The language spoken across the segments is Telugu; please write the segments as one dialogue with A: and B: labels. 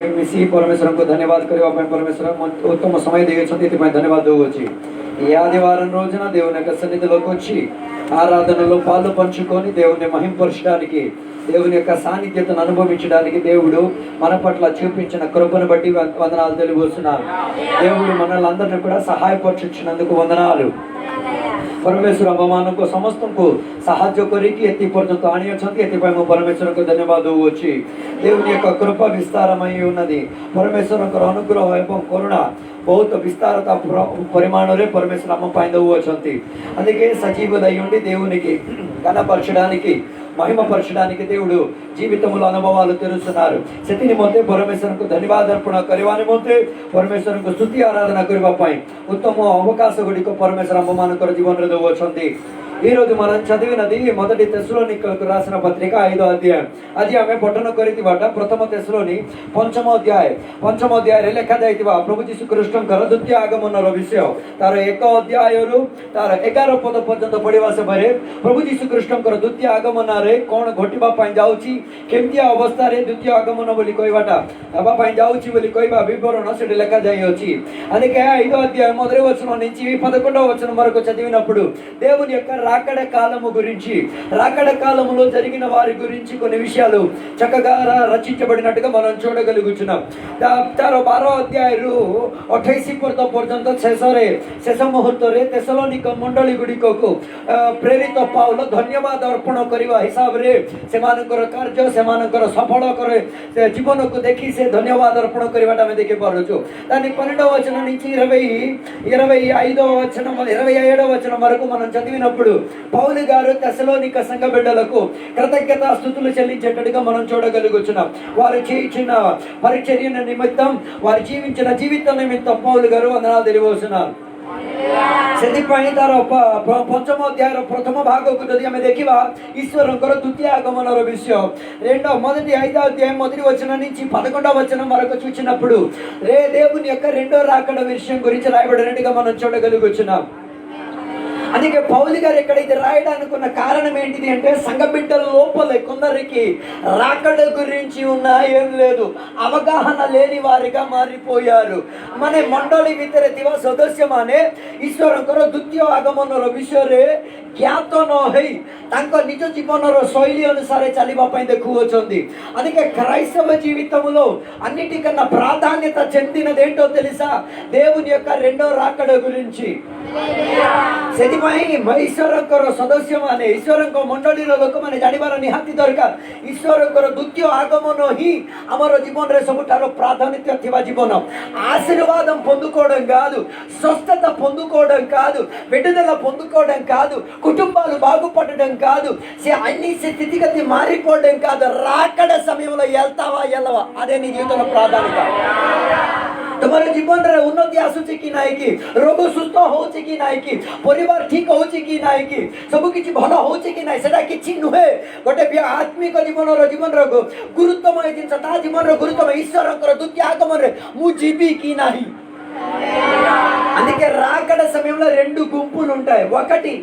A: मिसी परमेश्वर को धन्यवाद करवा परमेश्वर उत्तम समय देते धन्यवाद दूवच्ची ఈ ఆదివారం రోజున దేవుని యొక్క సన్నిధిలోకి వచ్చి ఆరాధనలో పాలు పంచుకొని దేవుని మహింపరచడానికి దేవుని యొక్క సాన్నిధ్యతను అనుభవించడానికి దేవుడు మన పట్ల చూపించిన కృపను బట్టి వందనాలు తెలియజేస్తున్నాను. దేవుడు మనల్ని అందరినీ కూడా సహాయపరచున్నందుకు వందనాలు. परमेश्वर अवमान को समस्त को साहाଯ୍य करिकी एति पर्यंत आनी अछंती एतिपय मु परमेश्वर को धन्यवाद देउछि. దేవుని యొక్క కృప విస్తారమై ఉన్నది. परमेश्वर अनुग्रह एवं करुणा बहुत विस्तारता परिमाण परमेश्वर आम पै दउछंती. అందుకే సజీవుడై ఉండి దేవునికి కనపరచడానికి మహిమపరచడానికి దేవుడు జీవితంలో అనుభవాలు తెరుస్తున్నారు. ସେଥି ନିମନ୍ତେ परमेश्वर को धन्यवाद अर्पण करवा निमंते परमेश्वर को स्तुति आराधना करबा पई उत्तम अवकाश गुडी को परमेश्वर आम मानकर जीवन रे दउछंती. ఈ రోజు మనం చదివినది మొదటి తెస్సలోనికలకు రాసిన పత్రిక 5వ అధ్యాయం. আজি ଆମେ ପଠନ କରିଥିବାଟା ପ୍ରଥମ ତେସ୍ସଲୋନି ପଞ୍ଚମ ଅଧ୍ୟାୟରେ ଲେଖାଯାଇଥିବା ପ୍ରଭୁ ଯୀଶୁ ଖ୍ରୀଷ୍ଟଙ୍କର ଦ୍ୱିତୀୟ ଆଗମନର ବିଷୟ ତାର 1 ଅଧ୍ୟାୟରୁ ତାର 11 ପଦ ପର୍ଯ୍ୟନ୍ତ ପଢିବା ସମୟରେ ପ୍ରଭୁ ଯୀଶୁ ଖ୍ରୀଷ୍ଟଙ୍କର ଦ୍ୱିତୀୟ ଆଗମନରେ କଣ ଘଟିବା ପାଇଁ ଯାଉଛି, କେମିତି ଅବସ୍ଥାରେ ଦ୍ୱିତୀୟ ଆଗମନ ବୋଲି କହିବାଟା ହେବା ପାଇଁ ଯାଉଛି ବୋଲି କହିବା వివరణ ସେଠି ଲେଖାଯାଇଅଛି. అందుకే 5వ అధ్యాయం మొదటి వచనం నుంచి 11వ వచనం వరకు చదివినప్పుడు దేవుని యొక్క రాకడ కాలము గురించి, రాకడ కాలములో జరిగిన వారి గురించి కొన్ని విషయాలు చక్కగా రచించబడినట్టుగా మనం చూడగలుగుతున్నాం. ତାର 12 ଅଧ୍ୟାୟରୁ 28 ପଦ ପର୍ଯ୍ୟନ୍ତ ଶେଷ ମୁହୂର୍ତ୍ତରେ ତେସଲୋନିକ ମଣ୍ଡଳୀ ଗୁଡ଼ିକକୁ ପ୍ରେରିତ ପାଉଲ ଧନ୍ୟବାଦ ଅର୍ପଣ କରିବା ହିସାବରେ ସେମାନଙ୍କର କାର୍ଯ୍ୟ, ସେମାନଙ୍କର ସଫଳ करे ଜୀବନକୁ ଦେଖି ସେ ଧନ୍ୟବାଦ ଅର୍ପଣ କରିବାଟା ଆମେ ଦେଖିପାରୁଛୁ. దాని 12వ వచనం నుంచి 25వ వచనం 27వ వచనం వరకు మనం చదివినప్పుడు పౌలు గారు తెస్సలోనిక సంఘ బిడ్డలకు కృతజ్ఞతా స్తుతులు చెల్లించేటట్టుగా మనం చూడగలుగుతున్నాం. వారు చేయించిన పరిచర్య నిమిత్తం, వారు జీవించిన జీవితం నిమిత్తం పౌలు గారు వందనాలు తెలియజేస్తున్నారు. ସେଥିପାଇଁ ତାର ପଞ୍ଚମ ଅଧ୍ୟାୟର ପ୍ରଥମ ଭାଗକୁ ଯଦି ଆମେ ଦେଖିବା ଈଶ୍ୱରଙ୍କର ଦ୍ୱିତୀୟ ଆଗମନର విషୟ మొదటి 5వ అధ్యాయం మొదటి వచనం నుంచి 11వ వచనం వరకు చూసినప్పుడు దేవుని యొక్క రెండో రాకడ విషయం గురించి రాయబడినట్టుగా మనం చూడగలుగుతున్నాం. అందుకే పౌలు గారు ఎక్కడైతే రాయడానుకున్న కారణం ఏంటిది అంటే సంఘ బిడ్డల లోపల కొందరికి రాకడ గురించి ఉన్నా ఏం లేదు, అవగాహన లేని వారిగా మారిపోయారు. ମାନେ ମଣ୍ଡଳୀ ଭିତରେ ଥିବା ସଦସ୍ୟମାନେ ଈଶ୍ୱରଙ୍କର ଦ୍ୱିତୀୟ ଆଗମନର ବିଷୟରେ ଜ୍ଞାତ ନ ହେଇ ତାଙ୍କ ନିଜ ଜୀବନର ଶୈଳୀ ଅନୁସାରେ ଚାଲିବା ପାଇଁ ଦେଖୁଅଛନ୍ତି. అందుకే క్రైస్తవ జీవితంలో అన్నిటికన్నా ప్రాధాన్యత చెందినది ఏంటో తెలుసా? దేవుని యొక్క రెండో రాకడ గురించి. ସେଥିପାଇଁ ଈଶ୍ୱରଙ୍କର ସଦସ୍ୟମାନେ, ଈଶ୍ୱରଙ୍କ ମଣ୍ଡଳୀର ଲୋକମାନେ ଜାଣିବାର ନିହାତି ଦରକାର. ଈଶ୍ୱରଙ୍କର ଦ୍ୱିତୀୟ ఆగమన ହିଁ ଆମର ଜୀବନରେ ସବୁଠାରୁ ప్రాధాన్యత ଥିବା జీవన. ఆశీర్వాదం పొందుకోవడం కాదు, స్వస్థత పొందుకోవడం కాదు, విడుదల పొందుకోవడం కాదు, కుటుంబాలు బాగుపడడం కాదు, అన్ని స్థితిగతి మారిపోవడం కాదు. రాకడ సమయంలో వెళ్తావా వెళ్ళవా అదే నీ జీవితంలో ప్రాధాన్యత. तुम्हारे जीवन रे उन्नति आसुची कि नाई कि, रोग सुस्थ होची कि नाई कि, परिवार ठीक होची कि नाई कि, सब किछि भलो होची कि नाई सेटा किछि नुहे. गोटे आत्मिक जीवन रो गुरुत्वमय जिंस ता जीवन रो गुरुत्वमय ईश्वरकर द्वितीय आगमन रे मु जीवी कि नाही. అందుకే రాకడ సమయంలో రెండు గుంపులు ఉంటాయి. ఒకటి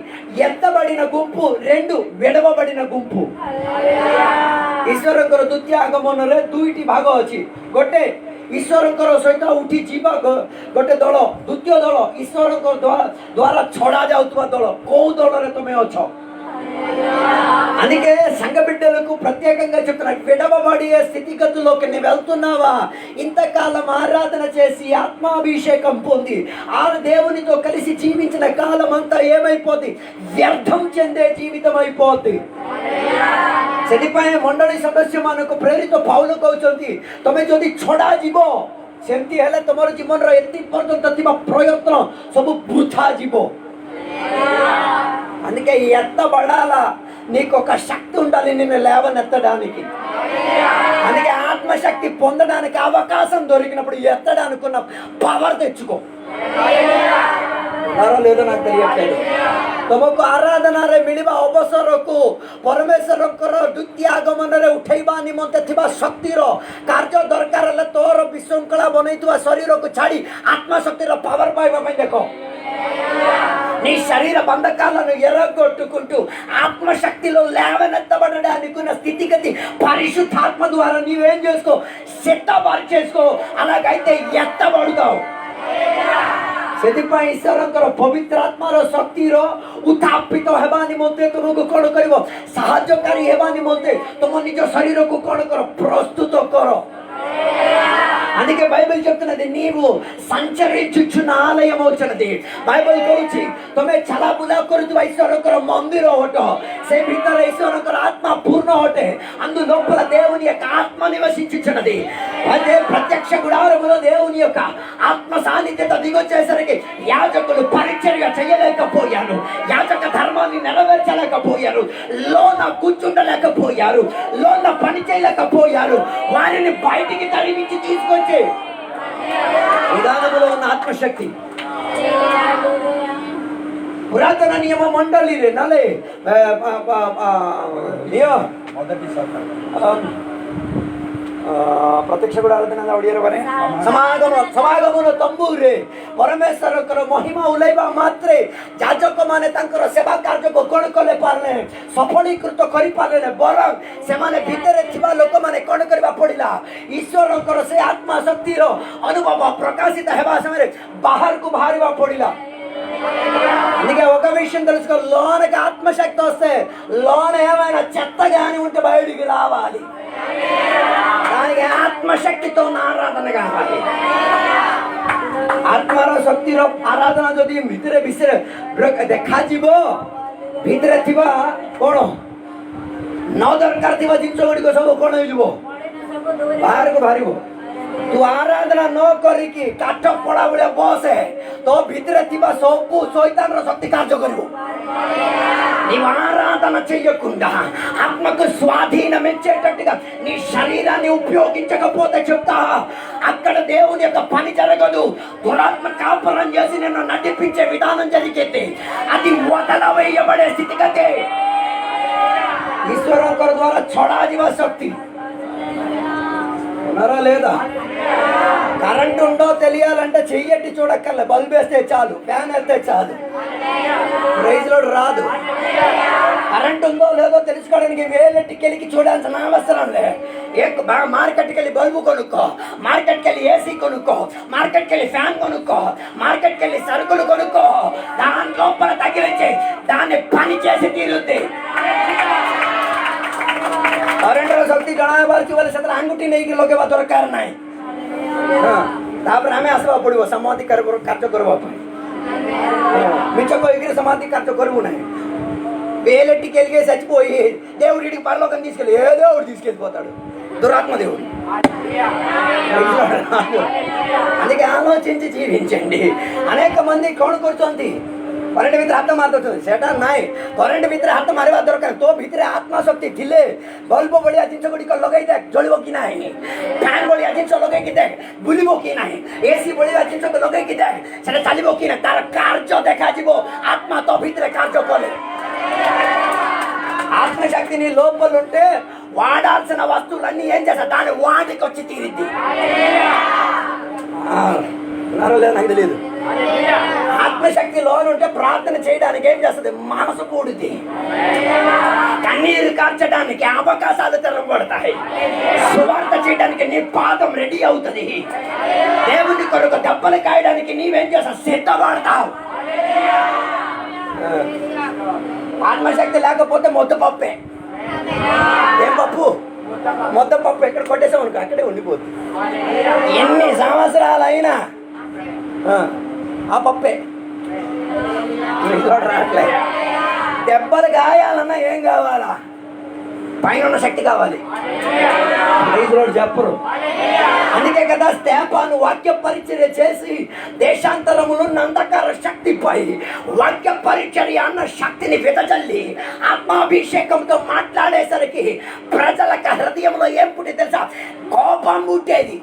A: ఎత్తబడిన గుంపు, రెండు విడవబడిన గుంపు. ଈଶ୍ୱରଙ୍କର ଦ୍ୱିତୀୟ ଆଗମନରେ ଦୁଇଟି ଭାଗ ଅଛି. ଗୋଟେ ଈଶ୍ୱରଙ୍କର ସହିତ ଉଠି ଯିବା ଗୋଟେ ଦଳ, ଦ୍ୱିତୀୟ ଦଳ ଈଶ୍ୱରଙ୍କ ଦ୍ୱାରା ଛଡ଼ା ଯାଉଥିବା ଦଳ. କୋଉ ଦଳରେ ତମେ ଅଛ? అందుకే సంఘ బిడ్డలకు ప్రత్యేకంగా చెప్తున్నా, విడవబడి స్థితిగతుల్లోకి నువ్వు వెళ్తున్నావా? ఇంతకాలం ఆరాధన చేసి ఆత్మాభిషేకం పొంది ఆ దేవునితో కలిసి జీవించిన కాలం అంతా ఏమైపోద్ది? వ్యర్థం చెందే జీవితం అయిపోద్ది. ସେଥିପାଇଁ ମଣ୍ଡଳୀ ସଦସ୍ୟମାନଙ୍କୁ ପ୍ରେରିତ ପାଉଲ କହୁଛନ୍ତି, ତମେ ଯଦି ଛଡ଼ା ଯିବ ସେମିତି ହେଲେ ତମର ଜୀବନର ଏତେ ପର୍ଯ୍ୟନ୍ତ ଥିବା ପ୍ରୟତ୍ନ ସବୁ ବୃଥା ଯିବ. అందుకే ఎత్తబడాలా, నీకు ఒక శక్తి ఉండాలి నిన్ను లేవనెత్తడానికి. అందుకే ఆత్మశక్తి పొందడానికి అవకాశం దొరికినప్పుడు ఎత్తడానికి ఉన్న పవర్ తెచ్చుకో. లేదో నాకు తెలియట్లేదు. ତମକୁ ଆରାଧନାରେ ମିଳିବା ଅବସରକୁ ପରମେଶ୍ୱରଙ୍କର ଦ୍ୱିତୀୟ ଆଗମନରେ ଉଠେଇବା ନିମନ୍ତେ ଥିବା ଶକ୍ତିର କାର୍ଯ୍ୟ ଦରକାର ହେଲେ ତୋର ବିଶୃଙ୍ଖଳା ବନେଇଥିବା ଶରୀରକୁ ଛାଡ଼ି ଆତ୍ମଶକ୍ତିର ପାୱାର ପାଇବା ପାଇଁ ଦେଖ.
B: నీ శరీర బంధకాలను ఎర్రగొట్టుకుంటూ ఆత్మశక్తిలో లేవనెత్తబడడానికి ఉన్న స్థితిగతి పరిశుద్ధాత్మ ద్వారా నీవేం చేసుకో, సిద్ధపరి చేసుకో. అలాగైతే ఎత్తబడుతావు. ସେଥିପାଇଁ ଈଶ୍ୱରଙ୍କର ପବିତ୍ର ଆତ୍ମାର ଶକ୍ତିର ଉତ୍ଥାପିତ ହେବା ନିମନ୍ତେ ତୁମକୁ କ'ଣ କରିବ? ସାହାଯ୍ୟକାରୀ ହେବା ନିମନ୍ତେ ତୁମ ନିଜ ଶରୀରକୁ କ'ଣ କର? ପ୍ରସ୍ତୁତ କର. అందుకే బైబిల్ చెప్తున్నది నీవు సంచరించుచున్న ఆలయం అవుతున్నది. బైబిల్ కହୁଛି ତମେ ଚଲାବୁଲା କରୁଥିବା ଈଶ୍ୱରଙ୍କର ମନ୍ଦିର ଅଟ. ସେ ଭିତରେ ଈଶ୍ୱରଙ୍କର ଆତ୍ମା ପୂର୍ଣ୍ଣ ଅଟେ. అందు లోపల దేవుని యొక్క ఆత్మ నివసించుచున్నది. అదే ప్రత్యక్ష గుడారములో దేవుని యొక్క ఆత్మ సాన్నిధ్యత దిగొచ్చేసరికి యాజకులు పరిచర్య చేయలేకపోయారు, యాజక ధర్మాన్ని నెరవేర్చలేకపోయారు, లోన కూర్చుండలేకపోయారు, లోన పని చేయలేకపోయారు. వారిని బయటికి తరిమించి తీసుకొచ్చి విధానములో ఉన్న ఆత్మశక్తి పురాతన నియమ మండలిరే నలే प्रत्यक्ष समागमन तंबूरे परमेश्वर महिमा उलैबा मात्रे याजक माने सेवा कार्य को कौन कले पारले सफलीकृत करि पारले बरं से माने भीतर थिबा लोक माने कौन करबा पड़िला ईश्वर से आत्मा शक्ति रो अनुभव प्रकाशित हेबा समय बाहर को बाहरवा पड़िला అందుకే ఒక విషయం తెలుసుకో లోనకి ఆత్మశక్తి వస్తే లోన ఏమైనా చెత్తగా అని ఉంటే బయటికి రావాలి దానికి ఆత్మశక్తితో ఆరాధన కావాలి आत्मार शक्तिर आराधना जदि भितर विषय देखा भितर थिबा कोन न दरकार थिबा जिंस गुडी सब कोन हो बाहर को बाहर तू आराधना न करिकी काठ पड़ा बड़े बस है तो भितर थिबा सब शैतान शक्ति कार्य करिवो నీవు ఆరాధన చేయకుండా ఆత్మకు స్వాధీనమిచ్చేటట్టుగా నీ శరీరాన్ని ఉపయోగించకపోతే చెప్తా అక్కడ దేవుని యొక్క పని జరగదు. దురాత్మ కాపురం చేసి నిన్ను నడిపించే విధానం జరిగితే అది వదలవేయబడే స్థితిగతే ఈశ్వరంకర ద్వారా ଛଡ଼ାଯିବା శక్తి ఉన్నారా లేదా? కరెంట్ ఉందో తెలియాలంటే చెయ్యట్టి చూడక్కర్లే, బల్బ్ వేస్తే చాలు, ఫ్యాన్ వేస్తే చాలు, ప్రైజ్ లోడ్ రాదు. కరెంట్ ఉందో లేదో తెలుసుకోవడానికి వేలెట్టికి వెళ్ళి చూడాల్సిన అవసరం లే. మార్కెట్కి వెళ్ళి బల్బు కొనుక్కో, మార్కెట్కి వెళ్ళి ఏసీ కొనుక్కో, మార్కెట్కి వెళ్ళి ఫ్యాన్ కొనుక్కో, మార్కెట్కి వెళ్ళి సరుకులు కొనుక్కో, దాని లోపల తగిలించి దాన్ని పని చేసి తీరుద్ది. करेंटर शक्ति जणाया बार कि से आंगुठी नहीं कि लगे दरकार ना आम आसवा पड़ो समाधि कार्य करवा मिच कहीकि समाधि कार्य करू ना वेलट्टी चचिपोई देवड़ी परलोकन तीसके देवड़ तीसकेपोता दुरात्म देवड़ అందుకే ఆలోచించి జీవించండి. అనేక మంది कौन करते करेंट भितर हाथ मार दौरान सेटा ना करेंट भितर हाथ मारे दरकार तो भितर आत्मा शक्ति थिले बल्ब भाया जिन गुड़िक लगे देख जल्ब कि ना, फैन भाया जिन लगे देख बुलब कि ना, एसी भाया जिन लगे देख से चलो कि ना, तार कार्य देखा आत्मा तो भितर कार्य कले ఆత్మశక్తి నీ లోపల ఉంటే వాడాల్సిన వస్తువులన్నీ ఏం చేస్తా దాన్ని వాటికి వచ్చి తీరిద్ది. నాకు తెలియదు. ఆత్మశక్తి లోన్ ఉంటే ప్రార్థన చేయడానికి ఏం చేస్తుంది? మనసు కూడుద్ది. కన్నీరు కార్చడానికి అవకాశాలు తెరవబడతాయి. సువార్త చేయడానికి నీ పాదం రెడీ అవుతుంది. దేవుని కొరకు దెబ్బలు కాయడానికి నీవేం చేస్తావు? సిద్ధపడతావు. ఆత్మశక్తి లేకపోతే మొద్దపప్పే. ఏం పప్పు? మొద్దపప్పు ఎక్కడ కొట్టేసాం అనుకో అక్కడే ఉండిపోతుంది. ఎన్ని సంవత్సరాలైనా ఆ పప్పే రావట్లే. దెబ్బలు గాయాలన్నా ఏం కావాలా? పైన ఉన్న శక్తి కావాలి. చెప్పరు. అందుకే కదా స్తేఫాను వాక్య పరిచర్య చేసి దేశాంతరములు అంధకార శక్తిపై వాక్య పరిచర్య అన్న శక్తిని వెదజల్లి ఆత్మాభిషేకంతో మాట్లాడేసరికి ప్రజలకు హృదయంలో ఏం పుట్టి తెలుసా? కోపం పుట్టేది.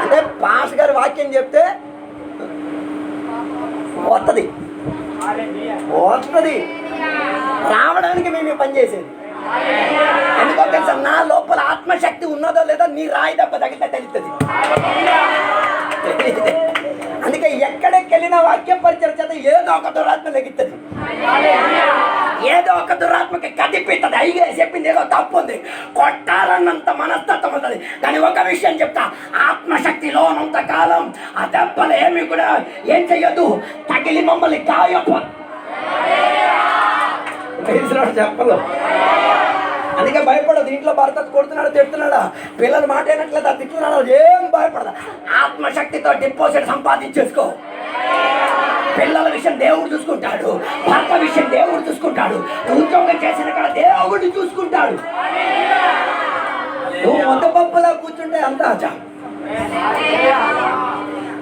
B: అంటే పాస్ గారి వాక్యం చెప్తే వస్తుంది రావడానికి మేము పనిచేసేది. ఎందుకో తెలుసా? నా లోపల ఆత్మశక్తి ఉన్నదో లేదో నీ రాయి దెబ్బ తగిలితే తెలుస్తుంది. అందుకే ఎక్కడికి వెళ్ళినా నా వాక్య పరిచయం చేత ఏదో ఒక దురాత్మ లెగిస్తుంది, ఏదో ఒక దురాత్మకి కదిపిస్తుంది. అయ్యే చెప్పింది ఏదో తప్పు ఉంది, కొట్టాలన్నంత మనస్తత్వం ఉంటుంది. కానీ ఒక విషయం చెప్తా, ఆత్మశక్తిలో ఉన్నంత కాలం ఆ దెబ్బలు ఏమి కూడా ఏం చెయ్యదు, తగిలి మమ్మల్ని గాయపో చెప్పలు. అందుకే భయపడదు. ఇంట్లో భర్త కొడుతున్నాడు, తిడుతున్నాడా, పిల్లలు మాట అయినట్లేదా, తిట్టున్నాడు, ఏం భయపడదు. ఆత్మశక్తితో డిపాజిట్ సంపాదించేసుకో. పిల్లల విషయం దేవుడు చూసుకుంటాడు, భర్త విషయం దేవుడు చూసుకుంటాడు, ఉద్యోగం చేసిన కాడ దేవుడు చూసుకుంటాడు. నువ్వు మొత్త పప్పులా కూర్చుంటే అంతా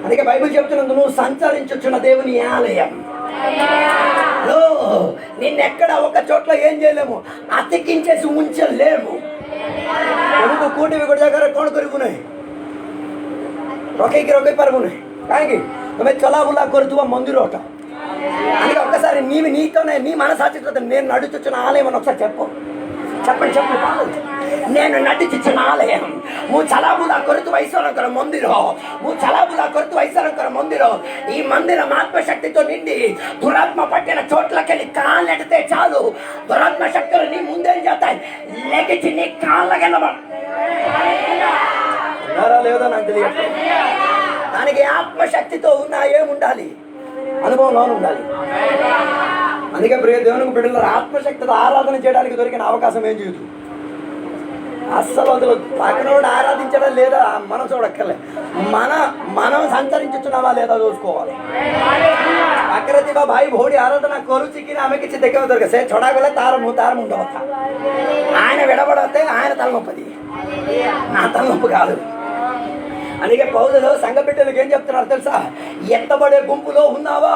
B: అందుకే బైబిల్ చెప్తున్నందుకు నువ్వు సంచరించుచున్న దేవుని ఆలయం. నిన్నెక్కడ ఒక చోట్ల ఏం చేయలేము, అతికించేసి ఉంచలేము. కొడుకు కూటివి కూడా దగ్గర కోణ కొరుకున్నాయి, రొక్కకి రొక్క పరుగున్నాయి. కానీ నువ్వే చలాబులా కొరుతువా మందిరోట. అందుకే ఒక్కసారి నీతోనే నీ మనసాచితో నేను నడుచుచున్న ఆలయం అని ఒకసారి చెప్పండి. నేను నటిచుచున్న ఆలయం ମୁଁ చలాబులా కొరుతు వైశ్వరంకర మందిరం, ମୁଁ చలాబులా కొరుతు వైశ్వరంకర మందిరం. ఈ మందిరం ఆత్మశక్తితో నిండి దురాత్మ పట్టిన చోట్లకెళ్ళి కాళ్ళెడితే చాలు, దురాత్మ శక్తులు నీ ముందేం చేస్తాయి, లెగిచి నీ కాళ్ళగెళ్ళబడారా లేదా నాకు తెలియదు. దానికి ఆత్మశక్తితో ఉన్న ఏముండాలి, అనుభవంలో ఉండాలి. అందుకే ప్రియ దేవునికి బిడ్డలు ఆత్మశక్తితో ఆరాధన చేయడానికి దొరికిన అవకాశం ఏం చేయదు, అస్సలు వదలదు. పక్కనోడు ఆరాధించడం లేదా మనం చూడక్కర్లే, మనం సంచరించుతున్నావా లేదా చూసుకోవాలి. అక్కడైతే భాయి భోడి ఆరాధన కొరుచికి ఆమెకి దగ్గర దొరికే చొడాగలే తారము ఉండవచ్చ. ఆయన విడబడితే ఆయన తలనొప్పది, నా తలనొప్పి కాదు. అందుకే పౌరులు సంఘ బిడ్డలకు ఏం చెప్తున్నారు తెలుసా, ఎత్తబడే గుంపులో ఉన్నావా,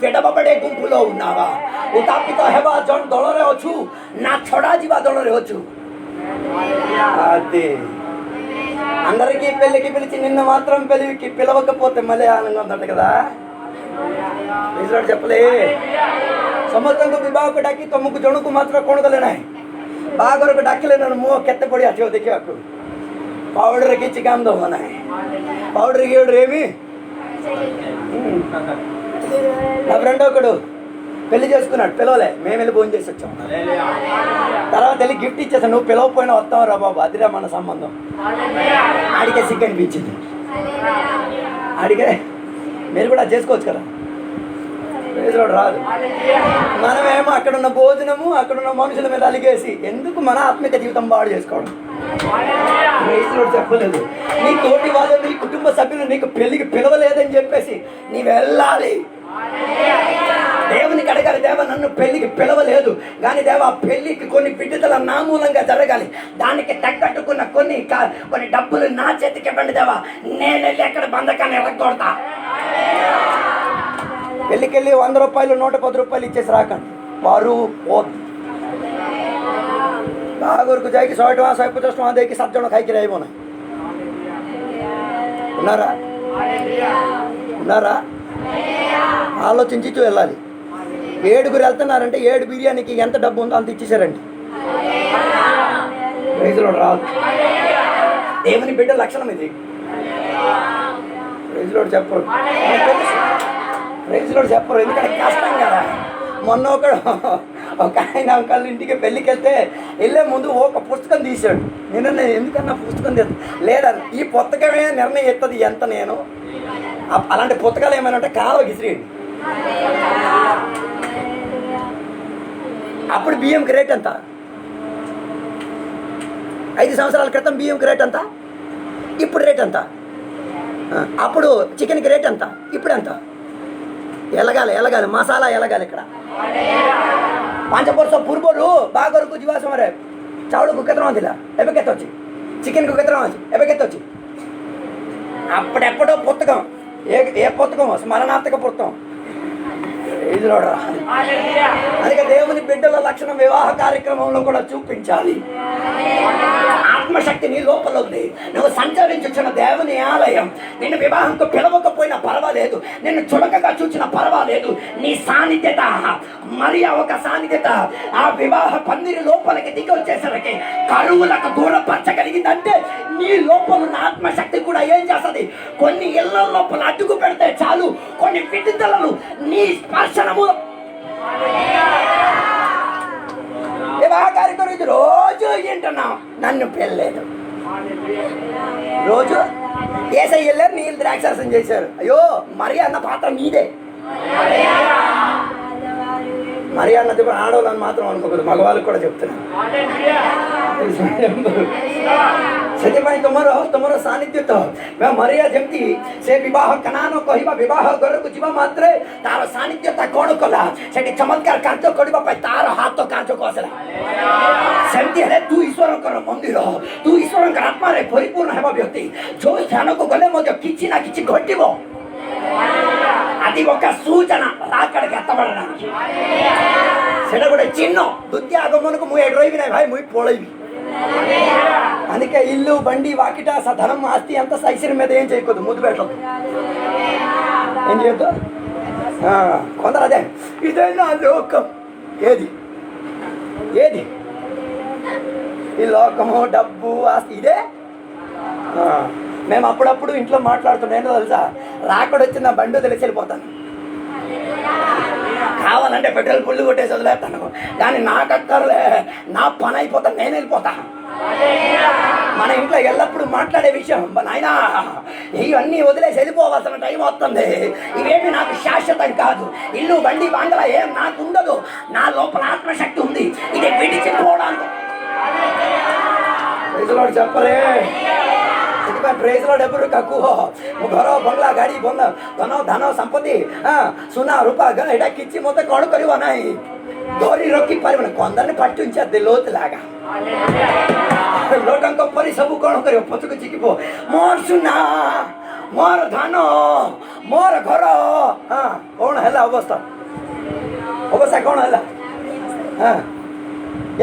B: విడవబడే గుంపులో ఉన్నావా. ఉతాపితో హెబా జన్ దొలరే వచ్చు, నా ଛଡ଼ା ଯିବା దొలరే వచ్చు. అది అందరికీ పెళ్ళికి పిలిచి నిన్ను మాత్రం పెళ్ళికి పిలవకపోతే మళ్ళీ ఆనందం ఉందంట కదా. చెప్పలే ସମସ୍ତଙ୍କୁ ବିବାହକୁ ଡାକି ତମକୁ ଜଣକୁ ମାତ୍ର କ'ଣ କଲେ ନାହିଁ, ବାହାଘରକୁ ଡାକିଲେ ମୁଁ କେତେ ବଢ଼ିଆ ଥିବ ଦେଖିବାକୁ. ପାଉଡ଼ର କିଛି କାମ ଦେବ ନାହିଁ, ପାଉଡ଼ର ଗିଉଡ଼ର ఏమి. నా ఫ్రెండ్ ఒకడు పెళ్లి చేసుకున్నాడు, పిలవలే, మేము వెళ్ళి భోజనం చేసి వచ్చాం. తర్వాత వెళ్ళి గిఫ్ట్ ఇచ్చేసాను, నువ్వు పిలవపోయినా వస్తావు రా బాబు, అదిరా మన సంబంధం. ఆడికే సిక్ అనిపించింది, ఆడికే మీరు కూడా చేసుకోవచ్చు కదా, రాదు. మనమేమో అక్కడున్న భోజనము అక్కడున్న మనుషుల మీద అలిగేసి ఎందుకు మన ఆత్మిక జీవితం బాడు చేసుకోవడం. చెప్పలేదు, నీ తోటి వాళ్ళు నీ కుటుంబ సభ్యులు నీకు పెళ్లికి పిలవలేదని చెప్పేసి నీ వెళ్ళాలి. దేవునికి అడగాలి, దేవ నన్ను పెళ్లికి పిలవలేదు కానీ దేవ పెళ్లికి కొన్ని బిడ్డల నా మూలంగా జరగాలి, దానికి తగ్గట్టుకున్న కొన్ని డబ్బులు నా చేతికి ఇవ్వండి దేవా, నేను వెళ్ళి ఎక్కడ బంధకాన్ని ఎరగొడతా. పెళ్ళికెళ్ళి 100 రూపాయలు 110 రూపాయలు ఇచ్చేసి రాకండి, వారు పోద్దు. ବାହାଘରକୁ ଯାଇକି 100 ଟଙ୍କା 150 ଟଙ୍କା ଦେଇକି 7 ଜଣ ଖାଇକି ରହିବ ନାହିଁ. ఉన్నారా ఆలోచించి వెళ్ళాలి. 7గురు వెళ్తున్నారంటే 7 బిర్యానీకి ఎంత డబ్బు ఉందో అంత ఇచ్చేసారండి. రాదు. దేవుని బిడ్డ లక్షణం ఇది. చెప్పరు చెప్పరు ఎందుకంటే కష్టం కదా. మొన్న ఒక ఆయన అంకల్ ఇంటికి పెళ్ళికి వెళ్ళే ముందు ఒక పుస్తకం తీశాడు. నేను ఎందుకన్నా పుస్తకం లేదా ఈ పుస్తకమే నిర్ణయం ఎత్తది ఎంత నేను. అలాంటి పుస్తకాలు ఏమైనా అంటే కాలువ గిసిరేయండి. అప్పుడు బియ్యంకి రేట్ ఎంత, 5 సంవత్సరాల క్రితం బియ్యంకి రేట్ ఎంత, ఇప్పుడు రేట్ ఎంత, అప్పుడు చికెన్కి రేట్ ఎంత, ఇప్పుడు ఎంత. ఎలగాలి మసాలా ఎలగాలి. ఇక్కడ 5 ବର୍ଷ ପୂର୍ବରୁ ବାହାଘରକୁ ଯିବା ସମୟରେ ଚାଉଳକୁ କେତେ ଟଙ୍କା ଥିଲା, ଏବେ କେତେ ଅଛି, ଚିକେନ୍କୁ କେତେ ଟଙ୍କା ଅଛି, ଏବେ କେତେ ଅଛି. అప్పుడెప్పుడో పుస్తకం, ఏ పుస్తకం, స్మరణార్థక పుస్తకం. అందుకే దేవుని బిడ్డల లక్షణం వివాహ కార్యక్రమంలో కూడా చూపించాలి. ఆత్మశక్తి నీ లోపల ఉంది, నువ్వు సంచరించుచున్న దేవుని ఆలయం. నిన్ను వివాహంతో పిలవకపోయినా పర్వాలేదు, నిన్ను చులకగా చూచినా పర్వాలేదు, నీ సాన్నిధ్యత మరి ఒక సాన్నిధ్యత ఆ వివాహ పందిరి లోపలికి దిగి వచ్చేసరికి కరువులకు దూరపరచగలిగిందంటే నీ లోపల ఉన్న ఆత్మశక్తి కూడా ఏం చేస్తుంది, కొన్ని ఇళ్ల లోపల అడ్డుకు పెడితే చాలు, కొన్ని దేవుని విడుదలను నీ స్పర్శన మూలం. వివాహకారి గురించి రోజు వింటున్నాం, నన్ను పెళ్ళలేదు. రోజు ఏసయ్య వెళ్ళారు, నీళ్ళు ద్రాక్షారసం చేశారు. అయ్యో మరి అన్న పాత్ర నీదే. మరి అన్నది ఆడవాళ్ళని మాత్రం అనుకోకూడదు, మగవాళ్ళకి కూడా చెప్తున్నాను. ସେଥିପାଇଁ ତମର ସାନ୍ନିଧ୍ୟ ତ ମରିଆ ଯେମିତି ସେ ବିବାହ କାନାନ କହିବା, ବିବାହ ଘରକୁ ଯିବା ମାତ୍ରେ ତାର ସାନ୍ନିଧ୍ୟତା କ'ଣ କଲା, ସେଠି ଚମତ୍କାର କାର୍ଯ୍ୟ କରିବା ପାଇଁ ତାର ହାତ କାର୍ଯ୍ୟକୁ ଆସିଲା। ସେମିତି ହେଲେ ତୁ ଈଶ୍ୱରଙ୍କର ମନ୍ଦିର, ତୁ ଈଶ୍ୱରଙ୍କର ଆତ୍ମାରେ ପରିପୂର୍ଣ୍ଣ ହେବା ବ୍ୟକ୍ତି। ଯୋଉ ସ୍ଥାନକୁ ଗଲେ ମଧ୍ୟ କିଛି ନା କିଛି ଘଟିବ। అది ఒక సూచన, రాకడికి ఎత్తబడడానికి ସେଟା ଗୋଟେ ଚିହ୍ନ। ଦ୍ୱିତୀୟ ଆଗମନକୁ ମୁଁ ଏଠି ରହିବି ନାହିଁ ଭାଇ, ମୁଁ ପଳେଇବି। అందుకే ఇల్లు బండి వాకిట ధనం ఆస్తి అంత ఐశ్వర్యం మీద ఏం చేయకూడదు, ముద్దు పెట్టదు, ఏం చేయొద్దు. కొందరు అదే ఇదే నా లోకం. ఏది ఏది ఈ లోకము, డబ్బు, ఆస్తి ఇదే. మేము అప్పుడప్పుడు ఇంట్లో మాట్లాడుతున్నాం, ఏంటో తెలుసా, రాకడ వచ్చిన బండి తెలిసి వెళ్ళిపోతాను, కావాలంటే పెట్రోల్ పుల్లు కొట్టేసి వదిలేస్తాను, కానీ నాకు అక్కర్లే, నా పని అయిపోతాను, నేను వెళ్ళిపోతాను. మన ఇంట్లో ఎల్లప్పుడూ మాట్లాడే విషయం, నాయనా ఇవన్నీ వదిలేసి వెళ్ళిపోవాల్సిన టైం వస్తుంది, ఇవేమి నాకు శాశ్వతం కాదు, ఇల్లు బండి బంగళ ఏం నాకు ఉండదు, నా లోపల ఆత్మశక్తి ఉంది, ఇది విడిచిపోవడానికి చెప్పలే। ସେଥିପାଇଁ ପ୍ରେଜ ଲର୍ଡ ଏପରି କାକୁ ଘର ବଙ୍ଗଲା ଗାଡ଼ି ଧନ ସମ୍ପତ୍ତି ସୁନା ରୂପା ଏଇଟା କିଛି ମତେ କ'ଣ କରିବ ନାହିଁ, ଧରି ରଖିପାରିବନି। କନ୍ଦାରେ ପାଟୁଞ୍ଚା ଲୋତ ଲାଗ ଲୋକଙ୍କ ପରି ସବୁ କ'ଣ କରିବ, ପଛକୁ ଚିକିବ। ମୋର ସୁନା, ମୋର ଧନ, ମୋର ଘର, କ'ଣ ହେଲା ଅବସ୍ଥା କ'ଣ ହେଲା?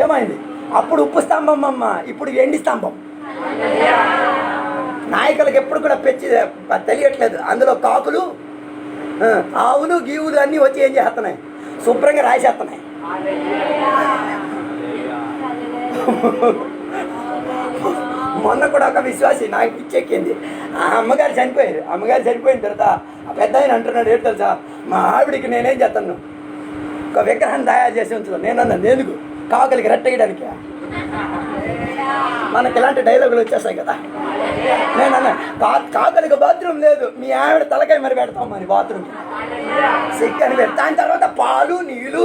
B: ఏమైంది? అప్పుడు ఉప్పు స్తంభం అమ్మ, ఇప్పుడు ఎండి స్తంభం. నాయకులకు ఎప్పుడు కూడా పెంచి తెలియట్లేదు, అందులో కాకులు, ఆవులు, గీవులు అన్నీ వచ్చి ఏం చేస్తున్నాయి, శుభ్రంగా రాసేస్తున్నాయి. మొన్న కూడా ఒక విశ్వాసి నాకు పిచ్చెక్కింది, ఆ అమ్మగారు చనిపోయారు. అమ్మగారు చనిపోయిన తర్వాత ఆ పెద్ద ఆయన అంటున్నాడు, ఏంటి తెలుసా, మా ఆవిడికి నేనేం చేస్తాను, ఒక విగ్రహాన్ని తయారు చేసి ఉంచుతాను. నేనన్నా ఎందుకు, కాకులకి రెట్టేయడానికి. మనకి ఇలాంటి డైలాగులు వచ్చేస్తాయి కదా. నేనన్నా కాకులకి బాత్రూమ్ లేదు, మీ ఆవిడ తలకాయ మరి పెడతాం మరి బాత్రూమ్ సిక్కని పెడతా. దాని తర్వాత పాలు నీళ్ళు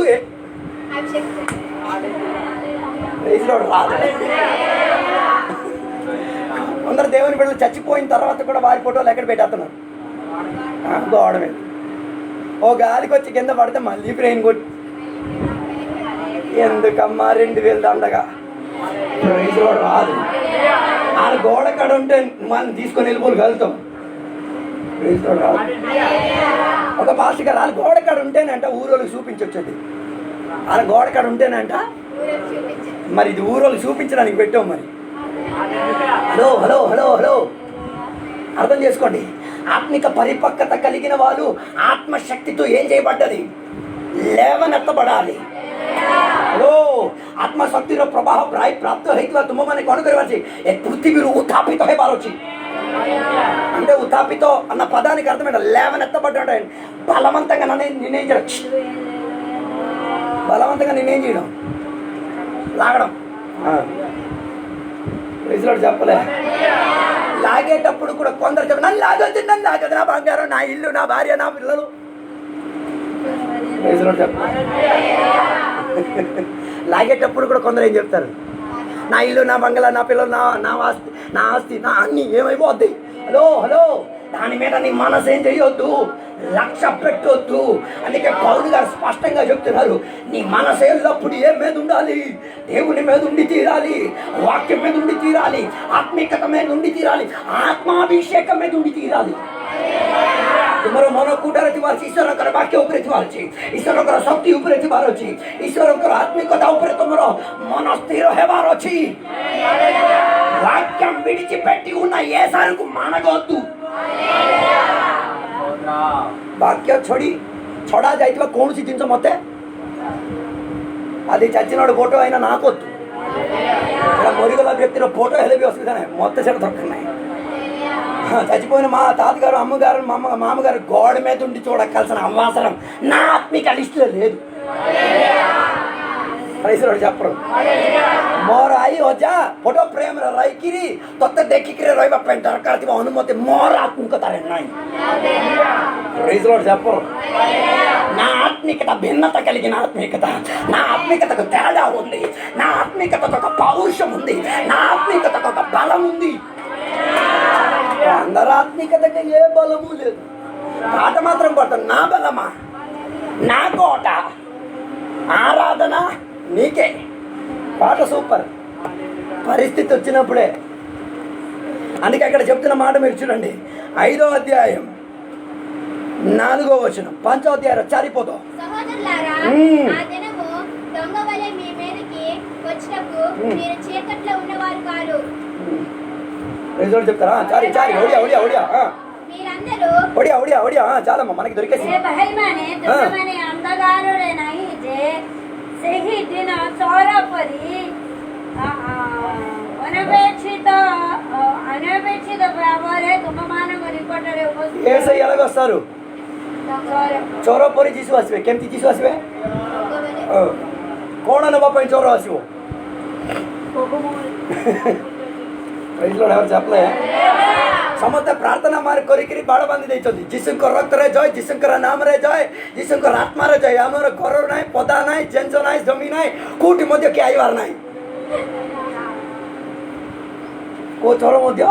B: రాదు. కొందరు దేవుని బిడ్డలు చచ్చిపోయిన తర్వాత కూడా వారి ఫోటోలు ఎక్కడ పెట్టేస్తున్నారు, గోడ మీద. ఓ గాలికి వచ్చి కింద పడితే మళ్ళీ బ్రెయిన్ కొట్టి, ఎందుకమ్మా 2000 దండగా రాదు. ఆ గోడ కాడ ఉంటే మనం తీసుకొని వెళ్ళిపోయి వెళ్తాం. రాదు. ఒక పాస్టర్ గారు వాళ్ళ గోడ కాడ ఉంటేనంట ఊరోళ్ళకి చూపించొచ్చింది. వాళ్ళ గోడ కాడ ఉంటేనంట, మరి ఇది ఊరోళ్ళకి చూపించడానికి పెట్టాం. మరి హలో హలో హలో హలో అర్థం చేసుకోండి. ఆత్మిక పరిపక్వత కలిగిన వాళ్ళు ఆత్మశక్తితో ఏం చేయబడ్డది, లేవనెత్తబడాలి। ଆତ୍ମଶକ୍ତିର ପ୍ରବାହ ପ୍ରାୟ ପ୍ରାପ୍ତ ହେଇଥିବା ତୁମମାନେ କ'ଣ କରିବାର ଅଛି, ଏ ପୃଥିବୀରୁ ଉତ୍ଥାପିତ ହେବାର ଅଛି। అంటే ఉత్థాపిత అన్న పదానికి అర్థం ఏంటంటే లేవనెత్తబడ్డ, బలవంతంగా నిర్ణయించడం, బలవంతంగా నిర్ణయం చేయడం, లాగడం. చెప్పలే, లాగేటప్పుడు కూడా కొందరు చెప్పి నన్ను లాగొద్దు, నన్ను లాగదు, నా బంగారం, నా ఇల్లు, నా భార్య, నా పిల్లలు. లాగేటప్పుడు కూడా కొందరు ఏం చెప్తారు, నా ఇల్లు, నా బంగళా, నా పిల్లలు, నా ఆస్తి, నా అన్ని ఏమైపోద్ది. హలో హలో దాని మీద నీ మనసు ఏం చేయొద్దు, లక్ష్య పెట్టొద్దు. అందుకే పౌలు గారు స్పష్టంగా చెప్తున్నారు, నీ మనసు ఎల్లప్పుడు ఏ మీద ఉండాలి, దేవుని మీద ఉండి తీరాలి, వాక్యం మీద ఉండి తీరాలి, ఆత్మికత మీద ఉండి తీరాలి, ఆత్మాభిషేకం మీద ఉండి తీరాలి। ତୁମର ମନ କୋଉଟାରେ ଥିବାର ଅଛି, ଈଶ୍ୱରଙ୍କର ବାକ୍ୟ ଉପରେ ଥିବାର ଅଛି, ଈଶ୍ୱରଙ୍କର ଶକ୍ତି ଉପରେ ଥିବାର ଅଛି, ଈଶ୍ୱରଙ୍କର ଆତ୍ମିକତା ଉପରେ ତୁମର ମନ ସ୍ଥିର ହେବାର ଅଛି। వాక్యం విడిచిపెట్టి ఉన్న ఏ సారుకు మనగొద్దు। వాక్య ଛଡ଼ା ଯାଇଥିବା କୌଣସି ଜିନିଷ ମତେ, ଆଜି ଚାଚିନୋட ଫଟୋ అయినా ନାకొద్దు, ସେଟା ମରିଗଲା ବ୍ୟକ୍ତିର ଫଟୋ ହେଲେ ବି ଅସୁବିଧା ନାହିଁ, ମତେ ସେଟା ଦରକାର ନାହିଁ। చచ్చిపోయిన మా తాతగారు అమ్మగారు మామగారు గోడ మీద ఉండి చూడక్కలసిన అవసరం నా ఆత్మిక లిస్టులో లేదు. రైతులు చెప్పరు ମୋର ଆଇ ଅଜା ବଡ଼ ପ୍ରେମରେ ରହିକିରି ତତେ ଦେଖିକିରି ରହିବା ପାଇଁ ଦରକାର ଥିବା ଅନୁମତି ମୋର ଆତ୍ମିକତାରେ ନାହିଁ. రైతులు చెప్పరు నా ఆత్మికత భిన్నత కలిగిన ఆత్మికత, నా ఆత్మికతకు తేడా ఉంది, నా ఆత్మికతకు ఒక పౌరుషం ఉంది, నా ఆత్మికతకు ఒక బలం ఉంది. అందరి ఆత్మికతకి ఏ బలము లేదు. పాట మాత్రం కొడతాను, నా బలమా నా కోట ఆరాధన నీకే. పాట సూపర్. పరిస్థితి వచ్చినప్పుడే. అందుకే అక్కడ చెప్తున్న మాట మీరు చూడండి, 5వ అధ్యాయం 4వ వచనం, 5వ అధ్యాయం చారిపోతాం.
C: సహోదరులారా, ఆ దినము దొంగ వలె మీ మీదకి వచ్చినప్పుడు మీరు చీకట్లో ఉన్నవారు కాదు.
B: రిజల్ట్ చెప్తారా? చారి చారి ఒడియా ఒడియా ఒడియా
C: మీరందరూ
B: ఒడియా ఒడియా ఒడియా చాలమ్మా మనకి దొరికేసి.
D: ଅନ୍ଧକାରରେ ନାହିଁ ଯେ ସେହି ଦିନ ଚୋର ପରି ଅନପେକ୍ଷିତ ଭାବରେ ତୁମମାନଙ୍କ ନିକଟରେ ଉପସ୍ଥିତ.
B: ఏసై ఎలాగొస్తారు? ଚୋର ପରି ଯୀଶୁ ଆସିବେ. କେମିତି ଯୀଶୁ ଆସିବେ? କଣ ନେବା ପାଇଁ ଚୋର ଆସିବ? చెప్పలే ସମସ୍ତେ ପ୍ରାର୍ଥନା ମାର କରିକିରି ବାଡ଼ ବାନ୍ଧି ଦେଇଛନ୍ତି, ଯୀଶୁଙ୍କ ରକ୍ତରେ ଜୟ, ଯୀଶୁଙ୍କର ନାମରେ ଜୟ, ଯୀଶୁଙ୍କର ଆତ୍ମାରେ ଜୟ. ଆମର ଘର ନାହିଁ, ପଦା ନାହିଁ, ଜେଞ୍ଜ ନାହିଁ, ଜମି ନାହିଁ, କୋଉଠି ମଧ୍ୟ କିଏ ଆଇବାର ନାହିଁ. କୋଉ ଚୋର ମଧ୍ୟ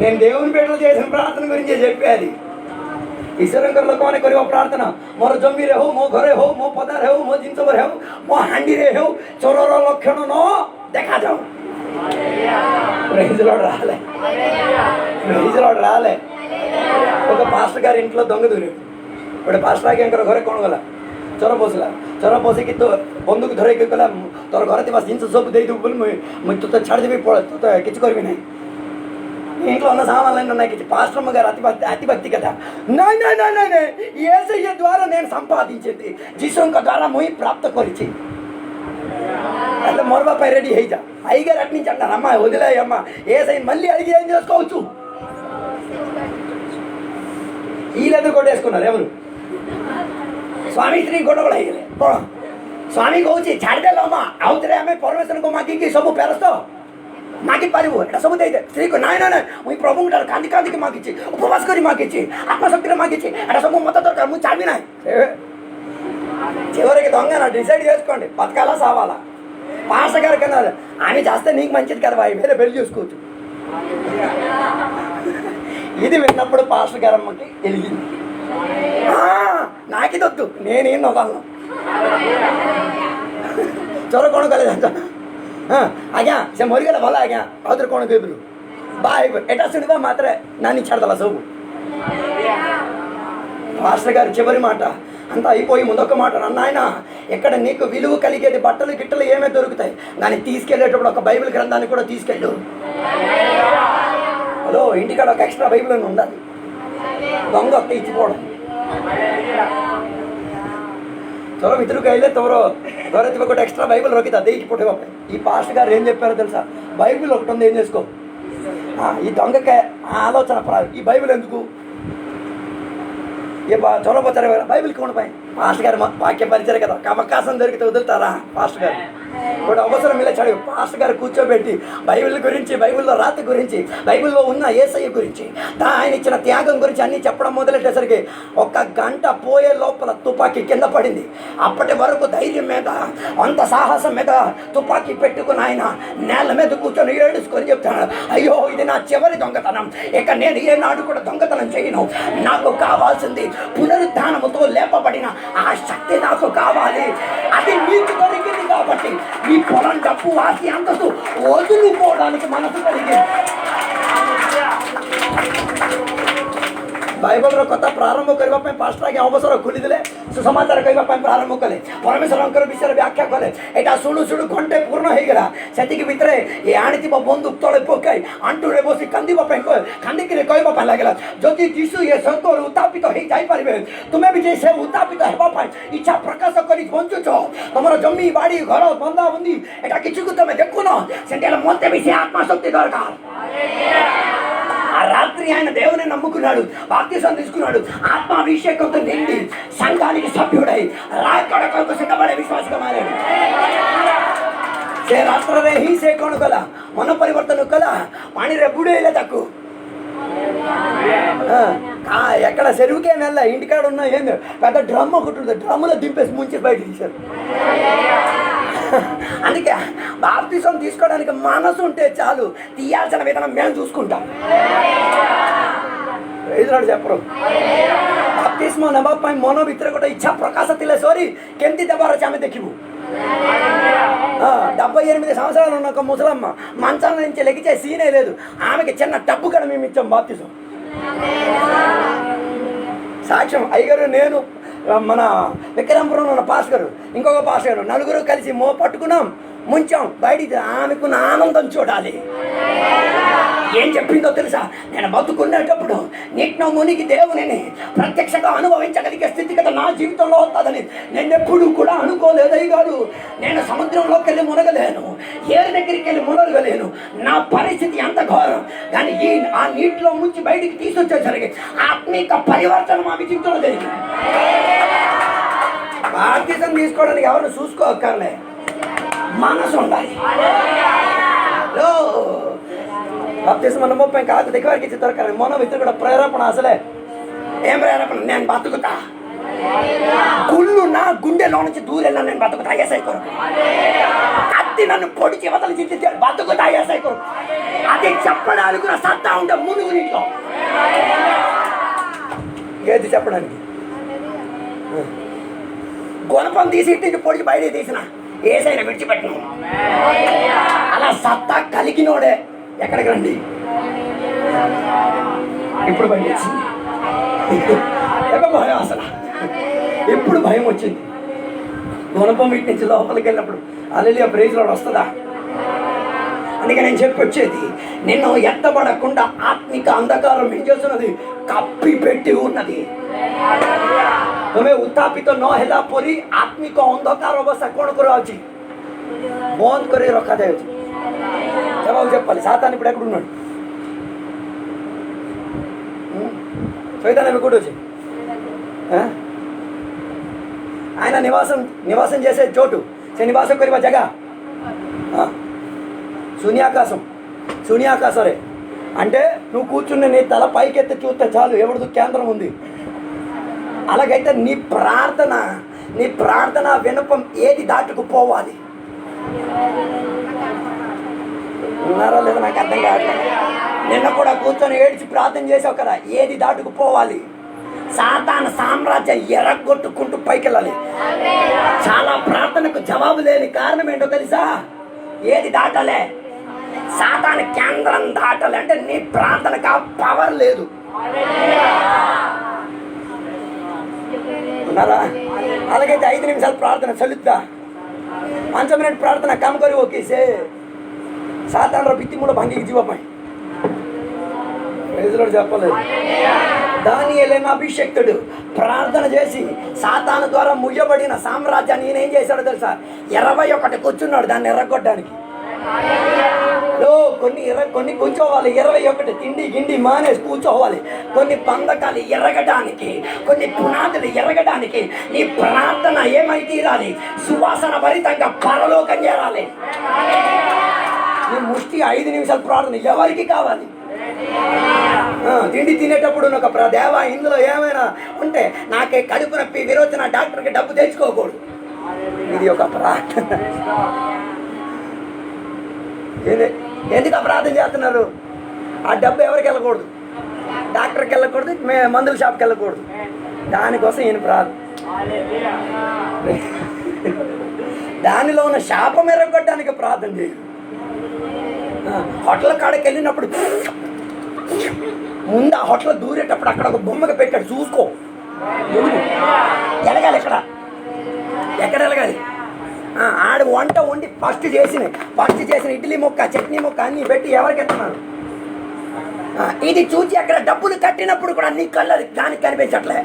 B: నేను దేవుని పేటలో చేసిన ప్రార్థన గురించి చెప్పేది. ଈଶ୍ୱରଙ୍କର ଲୋକମାନେ କରିବ ପ୍ରାର୍ଥନା, ମୋର ଜମିରେ ହଉ, ମୋ ଘରେ ହଉ, ମୋ ପଦାରେ ହଉ, ମୋ ଜିନିଷ ହେଉ, ମୋ ହାଣ୍ଡିରେ ହେଉ ଚୋରର ଲକ୍ଷଣ ନ ଦେଖାଯାଉ. రాలే. ఒక పాస్టర్ గారి ఇంట్లో దొంగ దూరాడు. ଗୋଟେ ପାଷ୍ଟର ଆଜ୍ଞାଙ୍କର ଘରେ କ'ଣ ଗଲା? ଚୋର ପଶିଲା. ଚୋର ପଶିକି ତୋ ବନ୍ଧୁକ ଧରେଇକି କହିଲା, ତୋର ଘରେ ଥିବା ଜିନିଷ ସବୁ ଦେଇଦେବୁ ବୋଲି ମୁଁ ତୋତେ ଛାଡ଼ିଦେବି, ତୋତେ କିଛି କରିବି ନାହିଁ. ఇంట్లో ఉన్న సామాన్లు నాకు ఇచ్చి పాస్టర్ గారు అతిభక్తి కదా. ନାଇଁ ନାଇଁ ନାଇଁ ନାଇଁ ନାଇଁ, యేసయ్య ద్వారా నేను సంపాదించింది, ଯୀଶୁଙ୍କ ద్వారా ମୁଁ ପ୍ରାପ୍ତ କରିଛି. అట్లా మొరబా పై రెడీ అయ్యా. అయ్యగారు అటు నుంచి అంటారు, అమ్మ వదిలేయమ్మా, యేసయ్యని మళ్ళీ అడిగి ఏం చేసుకోవచ్చు. వీళ్ళెందుకు కొట్టేసుకున్నారు? ఎవరు? ସ୍ୱାମୀ ସ୍ତ୍ରୀ ଗଣ୍ଡଗୋଳ ହେଇଗଲେ. କ'ଣ ସ୍ୱାମୀ କହୁଛି ଛାଡ଼ିଦେଲ ମା, ଆଉଥରେ ଆମେ ପରମେଶ୍ୱରଙ୍କୁ ମାଗିକି ସବୁ ଫେରସ୍ତ ମାଗିପାରିବୁ, ଏଇଟା ସବୁ ଦେଇଦେ. ସ୍ତ୍ରୀ କହ ନାଇଁ ନାଇଁ ନାଇଁ, ମୁଁ ପ୍ରଭୁଙ୍କ ଠାରୁ କାନ୍ଦି କାନ୍ଦିକି ମାଗିଛି, ଉପବାସ କରି ମାଗିଛି, ఆత్మశక్తిలో మాకిచ్చి, ఎట సొమ్ము మొత్తం దొరకాలి, నువ్వు చాడినాయి. చివరికి దొంగన డిసైడ్ చేసుకోండి, బతకాలా సావాలా. పాస్టర్ గారు కన్నా ఆమె చేస్తే నీకు మంచిది కదా, వేరే పెళ్లి చూసుకోవచ్చు. ఇది విన్నప్పుడు పాస్టర్ గారమ్మకి వెలిగింది, నాకిది వద్దు, నేనేం నవ్వాలను. ଚୋର କ'ଣ କଲେ ଜାଣିଛ? ଆଜ୍ଞା ସେ ମରିଗଲା, ଭଲ ଆଜ୍ଞା, ଆଉଥରେ କ'ଣ କହିବୁ ବାହା ଏଟା ଶୁଣିବା ମାତ୍ରେ ନାନୀ ଛାଡ଼ିଦେଲା ସବୁ. పాస్టర్ గారు చివరి మాట అంతా అయిపోయి ముందొక్క మాట, నాయన ఎక్కడ నీకు విలువ కలిగేది బట్టలు గిట్టలు ఏమే దొరుకుతాయి, దాన్ని తీసుకెళ్ళేటప్పుడు ఒక బైబిల్ గ్రంథాన్ని కూడా తీసుకెళ్ళు. హలో, ఇంటికాడ ఒక ఎక్స్ట్రా బైబిల్ అని ఉండాలి, దొంగ ఒక్క ఇచ్చిపోవడం. చలో మిత్రుడికి వెళ్ళే తోరో దొరతి ఒకటి ఎక్స్ట్రా బైబిల్ రొక్కితే ଦେଇକି ପଠେଇବା ପାଇଁ. ఈ పాస్టర్ గారు ఏం చెప్పారో తెలుసా? బైబిల్ ఒకటి ఉంది, ఏం చేసుకో. ఈ దొంగకే ఆలోచన ప్రాయం, ఈ బైబిల్ ఎందుకు? ఏ చొరవ పచ్చారు బైబిల్కి ఉండపై. పాస్టర్ గారు వాక్య పరిచయం కదా, అవకాశం దొరికితే వదులుతారా? పాస్టర్ గారు ఇప్పుడు అవసరం ఇలా చదివి పాస్టర్ గారు కూర్చోబెట్టి బైబిల్ గురించి, బైబిల్లో రాత గురించి, బైబిల్లో ఉన్న యేసయ్య గురించి, ఆయన ఇచ్చిన త్యాగం గురించి అన్నీ చెప్పడం మొదలెట్టేసరికి 1 గంట పోయే లోపల తుపాకీ కింద పడింది. అప్పటి వరకు ధైర్యం మీద, అంత సాహసం మీద తుపాకీ పెట్టుకుని ఆయన నేల మీద కూర్చొని ఏడుచుకొని చెప్తాడు, అయ్యో ఇది నా చివరి దొంగతనం, ఇక నేను ఏనాడు కూడా దొంగతనం చేయను. నాకు కావాల్సింది పునరుద్ధానముతో లేపబడిన ఆ శక్తి నాకు కావాలి. అది మీకు దొరికింది కాబట్టి మీ పొలం, డబ్బు, ఆస్తి, అంతస్తు వదులుకోవడానికి మనసు కలిగింది. ବାଇବଲର କଥା ପ୍ରାରମ୍ଭ କରିବା ପାଇଁ ପାଷ୍ଟର ଆଜ୍ଞା ଅବସର ଖୋଲିଦେଲେ, ସୁସମାଚାର କହିବା ପାଇଁ ପ୍ରାରମ୍ଭ କଲେ, ପରମେଶ୍ୱରଙ୍କର ବିଷୟରେ ବ୍ୟାଖ୍ୟା କଲେ। ଏଇଟା ଶୁଣୁ ଶୁଣୁ ଘଣ୍ଟେ ପୂର୍ଣ୍ଣ ହେଇଗଲା। ସେତିକି ଭିତରେ ଏ ଆଣିଥିବା ବନ୍ଧୁକ ତଳେ ପକାଇ ଆଣ୍ଠୁରେ ବସି କାନ୍ଦିବା ପାଇଁ କାନ୍ଦିକିରି କହିବା ପାଇଁ ଲାଗିଲା, ଯଦି ଯୀଶୁ ଏ ସ୍ୱର୍ଗରୁ ଉତ୍ଥାପିତ ହେଇ ଯାଇପାରିବେ, ତୁମେ ବି ଯେ ସେ ଉତ୍ଥାପିତ ହେବା ପାଇଁ ଇଚ୍ଛା ପ୍ରକାଶ କରି ବଞ୍ଚୁଛ। ତମର ଜମି ବାଡ଼ି ଘର ବନ୍ଧାବନ୍ଧି ଏଇଟା କିଛିକୁ ତମେ ଦେଖୁନ, ସେଠି ହେଲେ ମୋତେ ବି ସେ ఆత్మశక్తి దొరకాలి. ఆ రాత్రి ఆయన దేవుని నమ్ముకున్నాడు, బాప్తిసం తీసుకున్నాడు, ఆత్మాభిషేకంతో నిండి సంఘానికి సభ్యుడై రాకడ కొరకు సిద్ధపడే విశ్వాసగా మారాడు. ସେ ରାତ୍ରରେ ହିଁ ସେ କ'ଣ କଲା? ମନ ପରିବର୍ତ୍ତନ କଲା, ପାଣିରେ ବୁଡ଼େଇଲେ ତାକୁ। ఎక్కడ చెరువుకే నెల ఇంటికాడ ఉన్న ఏంది పెద్ద డ్రమ్ ఒకటి ఉంటుంది, డ్రమ్లో దింపేసి ముంచి బయట తీశారు. అందుకే బాప్తిసం తీసుకోవడానికి మనసు ఉంటే చాలు, తీయాల్సిన విధానం మేము చూసుకుంటాం. చెప్పరు ବାପ୍ତିସ୍ମ ନେବା ପାଇଁ ମନ ଭିତରେ ଗୋଟେ ଇଚ୍ଛା ପ୍ରକାଶ ଥିଲେ ସରି କେମିତି ଦେବାର ଅଛି ଆମେ ଦେଖିବୁ। 78 సంవత్సరాలు ఉన్న ఒక ముసలమ్మ మంచాల నుంచి లెగిచే సీనే లేదు, ఆమెకి చిన్న డబ్బు కూడా మేము ఇచ్చాం బాప్తిసం. సాక్ష్యం అయ్యగారు, నేను, మన విక్రమపురంలో ఉన్న పాస్ గారు, ఇంకొక పాస్ గారు, నలుగురు కలిసి పట్టుకున్నాం, ముంచాం బయటికి. ఆమెకున్న ఆనందం చూడాలి. ఏం చెప్పిందో తెలుసా? నేను బతుకునేటప్పుడు నీటిలో మునిగి దేవుని ప్రత్యక్షంగా అనుభవించగలిగే స్థితిగత నా జీవితంలో వస్తుందని నేను ఎప్పుడు కూడా అనుకోలేదు. అయ్యగారు, నేను సముద్రంలోకి వెళ్ళి మునగలేను, ఏరు దగ్గరికి వెళ్ళి మునగలేను, నా పరిస్థితి ఎంత ఘోరం. కానీ ఆ నీటిలో ముంచి బయటికి తీసుకొచ్చేసరికి ఆత్మీక పరివర్తన మా జీవితంలో జరిగింది. బాప్తిసం తీసుకోవడానికి ఎవరు చూసుకోకర్లే, మనసు ఉండాలి. బాప్తిసం అనుభవం కాదు దగ్గరికి ఇచ్చి దొరకాలి. మన ఇద్దరు కూడా ప్రేరేపణ. అసలే ఏం ప్రేరేపణ? నేను బతుకుతా, గుళ్ళు నా గుండెలో నుంచి దూరెళ్ళా, నేను బతుకుతా ఏసై కొరకు. కత్తి నన్ను పొడిచి వదలి చిట్టి బతుకుతా ఏసై కొరకు. అది చెప్పడానికి నా సత్తా ఉంటే మునుగు నీటిలో ఏది చెప్పడానికి? గుణపం తీసి ఇంటికి పొడిచి బయట తీసిన ఏసైనా విడిచిపెట్టను. అలా సత్తా కలిగినోడే ఎక్కడికి రండి. ఇప్పుడు భయం వచ్చింది, భయం అసలు ఎప్పుడు భయం వచ్చింది. గుణపం ఇంటి నుంచి లోపలికి వెళ్ళినప్పుడు అల్లెలియా ప్రైజ్ లోడ్ వస్తుందా? అందుకే నేను చెప్పి వచ్చేది, నిన్ను ఎత్తబడకుండా ఆత్మిక అంధకారం ఏం చేస్తున్నది? కప్పి పెట్టి ఉన్నది. तुम्हें उत्थापित न होला परी आत्मिक अंधकार अवस्था कौन कराची बंद कर रखा जाए। जवाब చెప్పాలి. సాతాను ఇప్పుడు ఎక్కడ ఉన్నాడు? సైతాన్ ఎక్కడ వచ్చి ఆయన నివాసం చేసే చోటు, నివాసం କରିବା ଜାଗା శూన్యాకాశం రే. అంటే నువ్వు కూర్చున్న నీ తల పైకెత్తి చూస్తే చాలు, ఎవరిది కేంద్రం ఉంది. అలాగైతే నీ ప్రార్థన వినపం ఏది దాటుకుపోవాలి? ఉన్నారా లేదా నాకు అర్థం కావట్లేదు. నిన్న కూడా కూర్చొని ఏడ్చి ప్రార్థన చేసావు కదా, ఏది దాటుకుపోవాలి? సాతాను సామ్రాజ్యం ఎరగొట్టుకుంటూ పైకి వెళ్ళాలి. చాలా ప్రార్థనకు జవాబు లేని కారణం ఏంటో తెలుసా? ఏది దాటాలే? సాతాను కేంద్రం దాటాలి. అంటే నీ ప్రార్థనకు ఆ పవర్ లేదు. ఉన్నారా? అలాగైతే 5 నిమిషాలు ప్రార్థన చలుద్దా, 5 మినిట్ ప్రార్థన काम करी ओके से సాతాను బిత్తి మూల భాంగికి జీవ పై ప్రైజ్ లార్డ్ చెప్పలేదు. దానియేలు అభిషేక్తుడు ప్రార్థన చేసి సాతాను ద్వారా ముయ్యబడిన సామ్రాజ్యాన్ని ఈయన ఏం చేశాడో తెలుసా? 21 కూర్చున్నాడు దాన్ని ఎర్రగొట్టడానికి. కొన్ని కూర్చోవాలి, 21 తిండి గిండి మానేసి కూర్చోవాలి. కొన్ని బంధకాలు ఎరగడానికి, కొన్ని పునాదులు ఎరగడానికి నీ ప్రార్థన ఏమై తీరాలి? సువాసన భరితంగా పరలోకం చేరాలి. నీ ముష్టి 5 నిమిషాల ప్రార్థన ఎవరికి కావాలి? తిండి తినేటప్పుడు ఒక దేవా ఇందులో ఏమైనా ఉంటే నాకే కడుపు నొప్పి విరోచన, డాక్టర్కి డబ్బు తెచ్చుకోకూడదు. ఇది ఒక ప్రార్థన. ఎందుకు ప్రార్థన చేస్తున్నారు? ఆ డబ్బు ఎవరికి వెళ్ళకూడదు, డాక్టర్కి వెళ్ళకూడదు, మందుల షాప్కి వెళ్ళకూడదు. దానికోసం ఈయన ప్రార్థన. దానిలో ఉన్న శాపం ఎరగొట్టడానికి ప్రార్థన చేయదు. హోటల్ కాడకి వెళ్ళినప్పుడు ముందు ఆ హోటల్ దూరేటప్పుడు అక్కడ ఒక బొమ్మగా పెట్టాడు, చూసుకో. ఎలగాలి ఎక్కడ ఎలగాలి? ఆడ వంట వండి ఫస్ట్ చేసిన ఇడ్లీ ముక్క, చట్నీ ముక్క అన్నీ పెట్టి ఎవరికి ఎత్తున్నాను. ఇది చూసి అక్కడ డబ్బులు కట్టినప్పుడు కూడా నీ కళ్ళది దానికి కనిపించట్లే.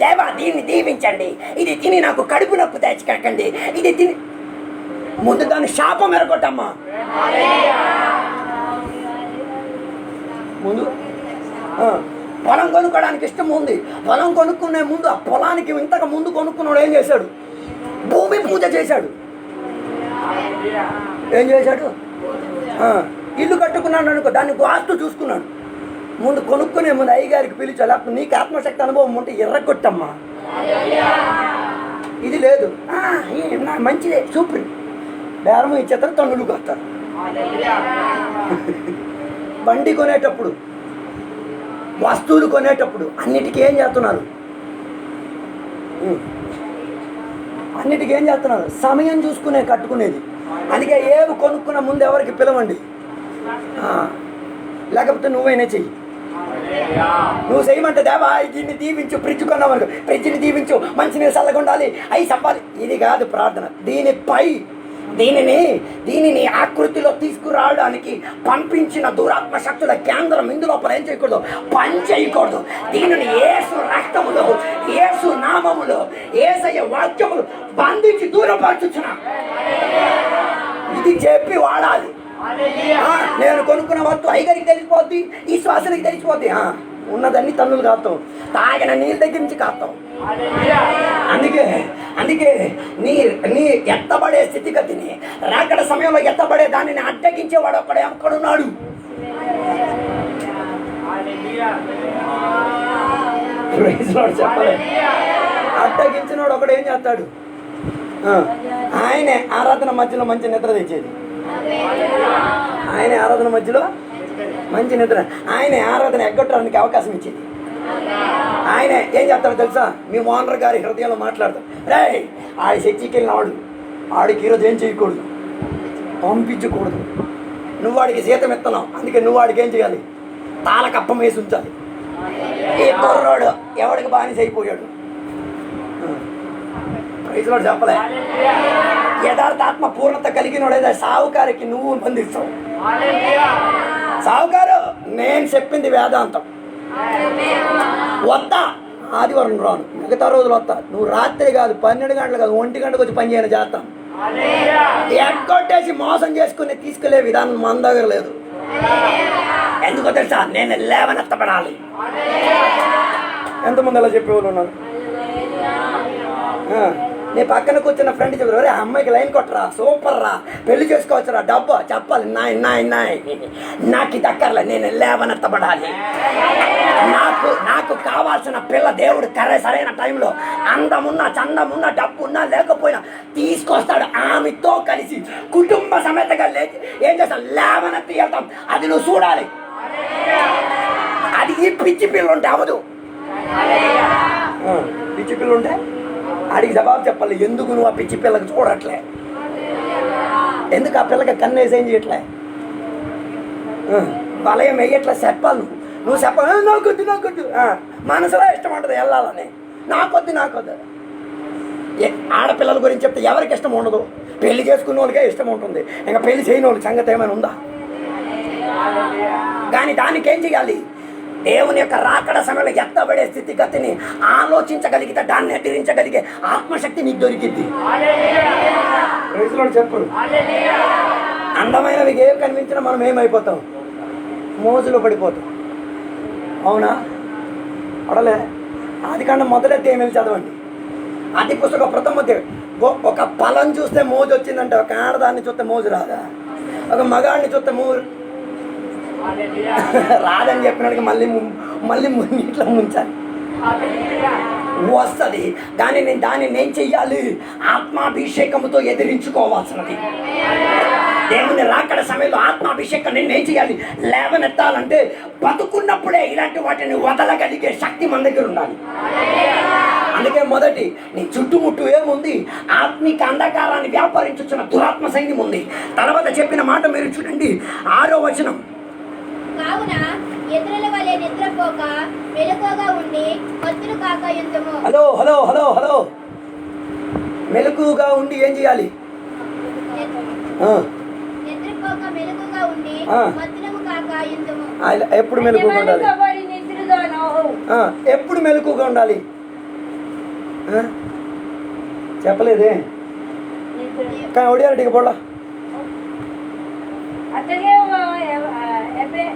B: దేవా దీన్ని దీవించండి, ఇది తిని నాకు కడుపు నొప్పి తెచ్చుకోకండి, ఇది తిని ముందు దాన్ని శాపం ఎరగొట్టమ్మా. ముందు పొలం కొనుక్కోవడానికి ఇష్టం ఉంది. పొలం కొనుక్కునే ముందు ఆ పొలానికి ఇంతకు ముందు కొనుక్కున్నాడు ఏం చేశాడు? భూమి పూజ చేశాడు. ఏం చేశాడు? ఇల్లు కట్టుకున్నాడు అనుకో, దాన్ని వాస్తు చూసుకున్నాడు. ముందు కొనుక్కునే ముందు అయ్యగారికి పిలిచాలి. అప్పుడు నీకు ఆత్మశక్తి అనుభవం ఉంటే ఎర్రగొట్టమ్మా. ఇది లేదు, మంచిదే సూపర్ బేరం ఇచ్చేస్తారు, తన్నులు కొస్తారు. బండి కొనేటప్పుడు, వస్తువులు కొనేటప్పుడు అన్నిటికీ ఏం చేస్తున్నారు? సమయం చూసుకునే కట్టుకునేది. అందుకే ఏవి కొనుక్కున్న ముందు ఎవరికి పిలవండి, లేకపోతే నువ్వైనా చెయ్యి. నువ్వు చేయమంటే దేవా దీన్ని దీవించు, ఫ్రిడ్జ్ కొన్నావు, ఫ్రిడ్జ్ని దీవించు, మంచినీళ్ళు చల్లగా ఉండాలి, అవి చెప్పాలి. ఇది కాదు ప్రార్థన. దీనిని ఆకృతిలో తీసుకురావడానికి పంపించిన దురాత్మ శక్తుల కేంద్రం ఇందులో ఏం చేయకూడదు, పని చేయకూడదు. దీనిని యేసు రక్తములో, యేసు నామములో, యేసయ్య వాక్యములు బంధించి దూరపరచుచున్నా. ఇది చెప్పి వాడాలి. నేను కొనుక్కున్న వస్తువు అయ్యగారికి తెలిసిపోద్ది, ఈ శ్వాసనికి తెలిసిపోద్ది. ఉన్నదన్ని తన్నులు కాస్తాం, తాగిన నీళ్ళ దగ్గర నుంచి కాస్తాం. అందుకే నీ ఎత్తబడే స్థితిగతిని, రాకడ సమయంలో ఎత్తబడే దానిని అడ్డగించేవాడు ఒక్కడున్నాడు. అడ్డగించినోడు ఒకడు ఏం చేస్తాడు? ఆయనే ఆరాధన మధ్యలో మంచి నిద్ర తెచ్చేది. ఆయనే ఆరాధన మధ్యలో మంచి నిద్ర, ఆయనే ఆరాధన ఎగ్గొట్టడానికి అవకాశం ఇచ్చింది. ఆయనే ఏం చేస్తాడో తెలుసా? మీ ఓనర్ గారి హృదయంలో మాట్లాడతాడు, రే ఆడి చర్చికి వెళ్ళినాడు, ఆడికి ఈరోజు ఏం చేయకూడదు, పంపించకూడదు. నువ్వు వాడికి జీతం ఇస్తున్నావు, అందుకే నువ్వు వాడికి ఏం చేయాలి? తాళకప్పం వేసి ఉంచాలి. ఈ కుర్రోడు ఎవడికి బానిస అయిపోయాడు. ప్రైజ్లో చెప్పలే. యథార్థాత్మ పూర్ణత కలిగినోడేదా సావుకారికి నువ్వు బంధిస్తావు. సావుకారు నేను చెప్పింది వేదాంతం, వస్తా ఆదివారం రాను, మిగతా రోజులు వస్తా. నువ్వు రాత్రి కాదు, 12 గంటలు కాదు, 1 గంటకు వచ్చి పని చేయని చేస్తాం. ఎగ్గొట్టేసి మోసం చేసుకుని తీసుకెళ్లే విధానం మన దగ్గర లేదు. ఎందుకో తెలుసా? నేను లేవనెత్తబడాలి. ఎంతమంది అలా చెప్పేవాళ్ళు ఉన్నారు? నీ పక్కన కూర్చున్న ఫ్రెండ్ చెప్పారు, అమ్మాయికి లైన్ కొట్టరా, సూపర్ రా, పెళ్లి చేసుకోవచ్చురా, డబ్బు చెప్పాలి. నాకు దక్కర్లే, నేను లేవనెత్తబడాలి. నాకు కావాల్సిన పిల్ల దేవుడు సరైన టైంలో అందమున్నా, చందమున్నా, డబ్బు ఉన్నా లేకపోయినా తీసుకొస్తాడు. ఆమెతో కలిసి కుటుంబ సమేతగా ఏం చేస్తాం? లేవనెత్తి వెళ్తాం. అది నువ్వు చూడాలి. అది ఈ పిచ్చి పిల్ల ఉంటే అవదు. పిచ్చి పిల్ల ఉంటే ఆడికి జవాబు చెప్పాలి. ఎందుకు నువ్వు ఆ పిచ్చి పిల్లకి చూడట్లే? ఎందుకు ఆ పిల్లకి కన్నేసి ఏం చేయట్లే? వలయం వేయట్లే. చెప్పాలి. నువ్వు చెప్పాలి. నాకొద్దు మనసులో ఇష్టం ఉంటుంది వెళ్ళాలని. నాకొద్దు. ఆడపిల్లల గురించి చెప్తే ఎవరికి ఇష్టం ఉండదు? పెళ్లి చేసుకున్న వాళ్ళకే ఇష్టం ఉంటుంది. ఇంకా పెళ్లి చేయని వాళ్ళకి సంగతి ఏమైనా ఉందా? కానీ దానికి ఏం చేయాలి? దేవుని యొక్క రాకడ సమయంలో ఎత్తబడే స్థితిగతిని ఆలోచించగలిగితే దాన్ని ఎదిరించగలిగే ఆత్మశక్తి నీకు దొరికింది. చెప్పు. అందమైనవి ఏం కనిపించినా మనం ఏమైపోతాం? మోజులో పడిపోతాం. అవునా? అడలే. ఆదికాండం మొదలెత్తి ఏమి చదవండి. ఆది పుస్తకం ప్రథమ ఒక ఫలం చూస్తే మోజు వచ్చిందంటే, ఒక ఆడదాన్ని చూస్తే మోజు రాదా? ఒక మగాడిని చూస్తే రాదని చెప్పినాడికి మళ్ళీ ఇట్లా ముంచాలి. వస్తుంది. దాన్ని నేను చెయ్యాలి. ఆత్మాభిషేకముతో ఎదిరించుకోవాల్సినది. దేవుని రాకడ సమయంలో ఆత్మాభిషేకం నేనేం చేయాలి? లేవనెత్తాలంటే బతుకున్నప్పుడే ఇలాంటి వాటిని వదలగలిగే శక్తి మన దగ్గర ఉండాలి. అందుకే మొదటి నీ చుట్టుముట్టు ఏముంది? ఆత్మిక అంధకారాన్ని వ్యాపారించున్న దురాత్మ సైన్యం ఉంది. తర్వాత చెప్పిన మాట మీరు చూడండి, 6వ వచనం.
C: కావున ఇతరుల వలె నిద్రపోక మెలకువగా ఉండి మత్తులు కాక యుందుము.
B: హలో హలో హలో హలో, మెలకుగా ఉండి ఏం చేయాలి? ఆ,
C: నిద్రపోక మెలకువగా ఉండి
B: ఆ.
C: మత్తులము కాక యుందుము.
B: ఎప్పుడు మెలకుగా ఉండాలి?
D: వెనుకబడి నిద్రపోనవు.
B: ఆ, ఎప్పుడు మెలకుగా ఉండాలి? ఆ? చెప్పలేదే కానీ ఒడియారటికి పోలా.
D: అతగే ఎబే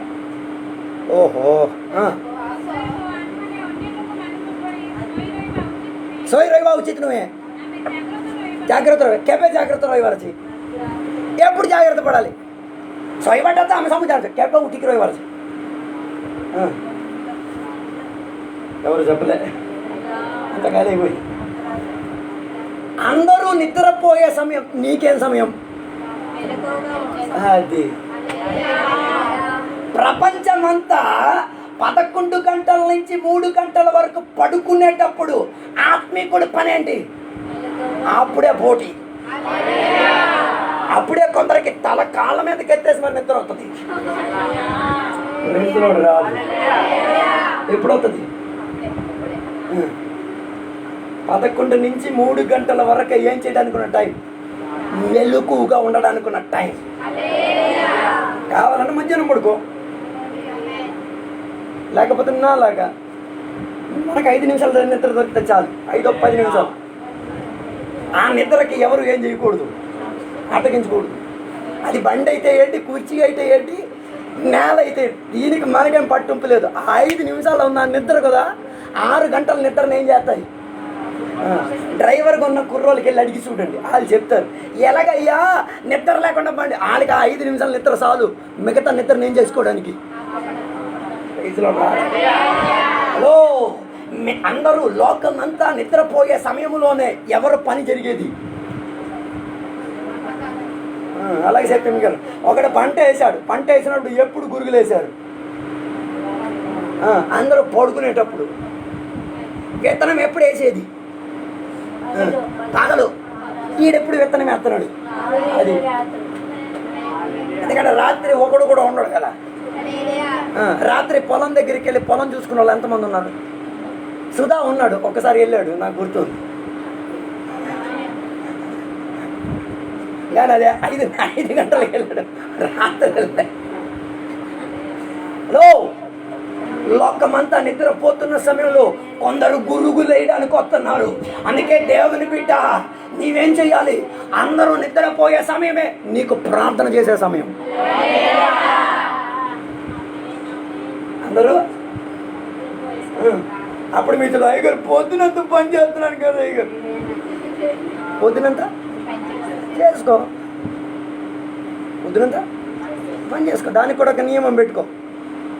B: ఓహో, ఆ. सोई रहिवा उचित नुहे, जाग्रत रहे केबे जाग्रत रहिवार छे, एప్పుడు జాగ్రత్త పడాలి? सोई పడ్డా ఆమె సముదారు కేబే ఉటికి రహివార్ छे. ఎవరు చెప్పలే, అంత కాలే పోయి. అందరూ నిద్రపోయే సమయం, నీకేం సమయం? అది ప్రపంచమంతా 11 గంటల నుంచి 3 గంటల వరకు పడుకునేటప్పుడు ఆత్మీకుడి పని ఏంటి? అప్పుడే పోటీ, అప్పుడే కొందరికి తల కాళ్ళ మీదకి ఎత్తేసి మరి నిద్ర వస్తుంది. రాదు, ఎప్పుడు వస్తుంది? 11 నుంచి 3 గంటల వరకు ఏం చేయడానికి ఉన్న టైం? మెలకువగా ఉండడానికి ఉన్న టైం. కావాలంటే మధ్యాహ్నం పడుకో, లేకపోతే నాలాగా మనకు 5 నిమిషాలు నిద్ర దొరికితే చాలు, 5-10 నిమిషాలు. ఆ నిద్రకి ఎవరు ఏం చేయకూడదు, అటగించకూడదు. అది బండి అయితే ఏంటి, కుర్చీ అయితే ఏంటి, నేల అయితే, దీనికి మనకేం పట్టింపు లేదు. 5 నిమిషాలు ఉన్న నిద్ర కదా 6 గంటల నిద్రను ఏం చేస్తాయి? డ్రైవర్గా ఉన్న కుర్రోళ్ళకి వెళ్ళి అడిగి చూడండి, వాళ్ళు చెప్తారు ఎలాగయ్యా నిద్ర లేకుండా బండి. వాళ్ళకి 5 నిమిషాల నిద్ర చాలు, మిగతా నిద్ర నేను చేసుకోవడానికి. హలో, అందరూ లోకం అంతా నిద్రపోయే సమయంలోనే ఎవరు పని జరిగేది? అలాగే చెప్పాను కదా, ఒకడు పంట వేసాడు, పంట వేసినప్పుడు ఎప్పుడు గురుగులు వేశారు? అందరూ పడుకునేటప్పుడు. విత్తనం ఎప్పుడు వేసేది? పగలు. ఈడెప్పుడు విత్తనం వేస్తున్నాడు? అది ఎందుకంటే రాత్రి ఒకడు కూడా ఉండడు కదా. రాత్రి పొలం దగ్గరికి వెళ్ళి పొలం చూసుకున్న వాళ్ళు ఎంతమంది ఉన్నారు? సుధా ఉన్నాడు, ఒక్కసారి వెళ్ళాడు, నాకు గుర్తుంది. కానీ అదే 5 గంటలకు వెళ్ళాడు, రాత్రి వెళ్ళాడు. హలో, లోకమంతా నిద్రపోతున్న సమయంలో కొందరు గురుగులు వేయడానికి వస్తున్నారు. అందుకే దేవుని బిడ్డ నీవేం చెయ్యాలి? అందరూ నిద్రపోయే సమయమే నీకు ప్రార్థన చేసే సమయం. అందరూ అప్పుడు మీతో అయ్యగారు పొద్దునంత పని చేస్తున్నాను కదా, అయ్యగారు పొద్దునంత చేసుకో, పొద్దునంత పని చేసుకో. దానికి కూడా ఒక నియమం పెట్టుకో.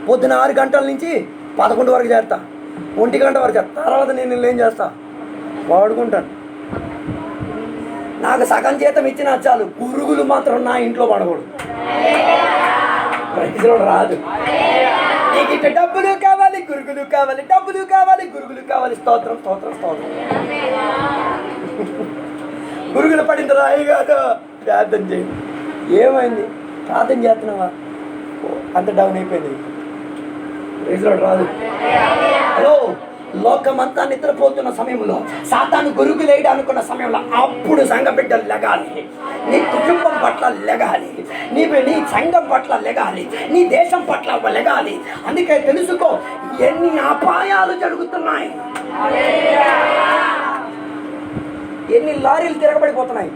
B: పొద్దున 6 గంటల నుంచి 11 వరకు చేస్తా, 1 గంట వరకు చేస్తా, తర్వాత నేను ఏం చేస్తా? వాడుకుంటాను. నాకు సగం జీతం ఇచ్చినా చాలు, గురుగులు మాత్రం నా ఇంట్లో పడకూడదు. ప్రతిలో రాదు. నీకు ఇట్లా డబ్బులు కావాలి, గురుగులు కావాలి, డబ్బులు కావాలి, గురుగులు కావాలి. స్తోత్రం స్తోత్రం స్తోత్రం. గురుగులు పడిన తర్వాత అయ్యగారు ప్రార్థన చేయండి. ఏమైంది? ప్రార్థన చేస్తున్నావా? అంత డౌన్ అయిపోయింది, రాదు. హలో, లోకమంతా నిద్రపోతున్న సమయంలో, సాతాను గురుగులు వేయడానుకున్న సమయంలో, అప్పుడు సంఘ బిడ్డలు లెగాలి. నీ కుటుంబం పట్ల లెగాలి, నీ సంఘం పట్ల లెగాలి, నీ దేశం పట్ల లెగాలి. అందుకే తెలుసుకో, ఎన్ని అపాయాలు జరుగుతున్నాయి, ఎన్ని లారీలు తిరగబడిపోతున్నాయి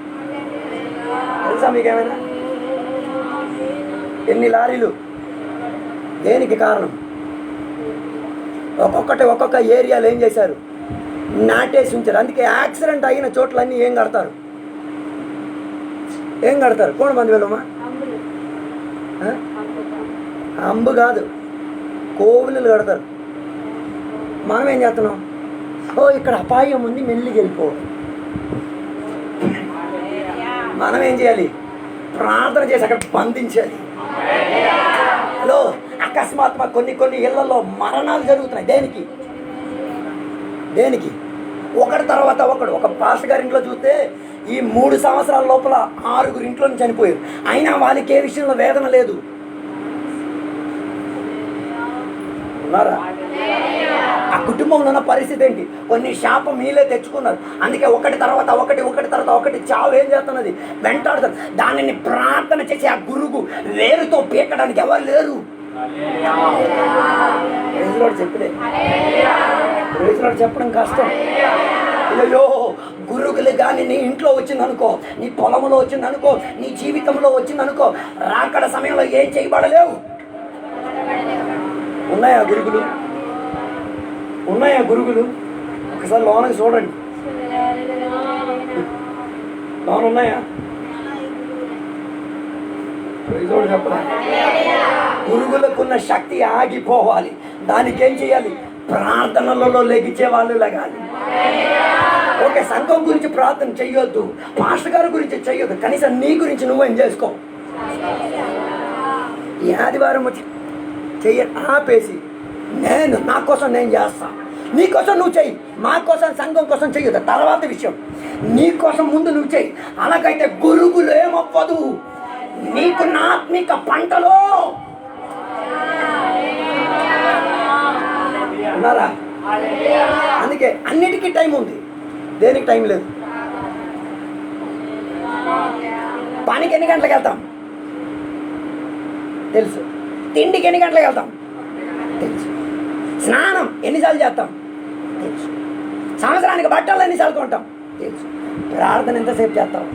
B: తెలుసా మీకేమైనా? ఎన్ని లారీలు? దేనికి కారణం? ఒక్కొక్క ఏరియాలో ఏం చేశారు? నాటేసి ఉంచారు. అందుకే యాక్సిడెంట్ అయిన చోట్లన్నీ ఏం కడతారు? ఏం కడతారు? కోణమంది వెళ్ళమ్మా, అంబు కాదు, కోవులు కడతారు. మనం ఏం చేస్తున్నాం? ఓ ఇక్కడ అపాయం ఉంది, మెల్లికి వెళ్ళిపో. మనం ఏం చేయాలి? ప్రార్థన చేసి అక్కడ బంధించాలి. హలో, అకస్మాత్తుగా కొన్ని ఇళ్లలో మరణాలు జరుగుతున్నాయి. దేనికి? ఒకటి తర్వాత ఒకడు. ఒక పాస్టర్ గారి ఇంట్లో చూస్తే ఈ 3 సంవత్సరాల లోపల 6 ఇంట్లో చనిపోయారు. అయినా వాళ్ళకి ఏ విషయంలో వేదన లేదు. ఉన్నారా? ఆ కుటుంబంలో ఉన్న పరిస్థితి ఏంటి? కొన్ని శాపం మీలే తెచ్చుకున్నారు. అందుకే ఒకటి తర్వాత ఒకటి చావు ఏం చేస్తున్నది? వెంటాడుతుంది. దానిని ప్రార్థన చేసి ఆ గురువు వేరుతో పీకడానికి ఎవరు లేరు. చెప్పలే చెప్పడం కష్టం. అయ్యో గురువులు కానీ నీ ఇంట్లో వచ్చిందనుకో, నీ పొలంలో వచ్చిందనుకో, నీ జీవితంలో వచ్చిందనుకో, రాకడ సమయంలో ఏం చేయబడలేవు. ఉన్నాయా గురుగులు? ఉన్నాయా గురుగులు? ఒకసారి లోనకి చూడండి. లోన ఉన్నాయా? చెప్పరా? గురుగులకున్న శక్తి ఆగిపోవాలి. దానికి ఏం చేయాలి? ప్రార్థనలలో లెగిచే వాళ్ళు లగాలి. ఓకే, సంఘం గురించి ప్రార్థన చెయ్యొద్దు, పాస్టర్ గారి గురించి చెయ్యొద్దు, కనీసం నీ గురించి నువ్వేం చేసుకో. ఈ ఆదివారం వచ్చి ఆపేసి నా కోసం నేను చేస్తా, నీ కోసం నువ్వు చెయ్యి, మా కోసం సంఘం కోసం చెయ్యొద్దు, తర్వాత విషయం. నీ కోసం ముందు నువ్వు చెయ్యి. అలాగైతే గురుగులు ఏమవ్వదు నీకున్న ఆత్మిక పంటలో. ఉన్నారా? అందుకే అన్నిటికీ టైం ఉంది, దేనికి టైం లేదు. పనికి ఎన్ని గంటలకు వెళ్తాం తెలుసు, తిండికి ఎన్ని గంటలకు వెళ్తాం తెలుసు, స్నానం ఎన్నిసార్లు చేస్తాం తెలుసు, సంవత్సరానికి బట్టలు ఎన్నిసార్లు కొంటాం తెలుసు, ప్రార్థన ఎంతసేపు చేస్తాం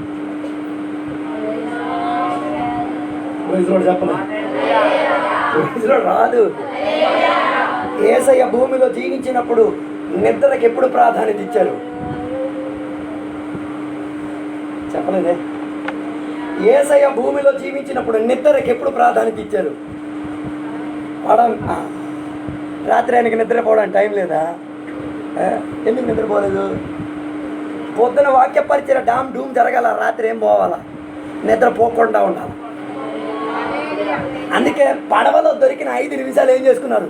B: రాదు. యేసయ్య భూమిలో జీవించినప్పుడు నిద్రకి ఎప్పుడు ప్రాధాన్యత ఇచ్చారు చెప్పలేదే? యేసయ్య భూమిలో జీవించినప్పుడు నిద్రకి ఎప్పుడు ప్రాధాన్యత ఇచ్చారు? రాత్రి ఆయనకి నిద్రపోవడానికి టైం లేదా? ఎందుకు నిద్రపోలేదు? పొద్దున వాక్య పరిచయ డామ్ డూమ్ జరగాల, రాత్రి ఏం పోవాలా? నిద్రపోకుండా ఉండాలి. అందుకే పడవలో దొరికిన 5 నిమిషాలు ఏం చేసుకున్నారు?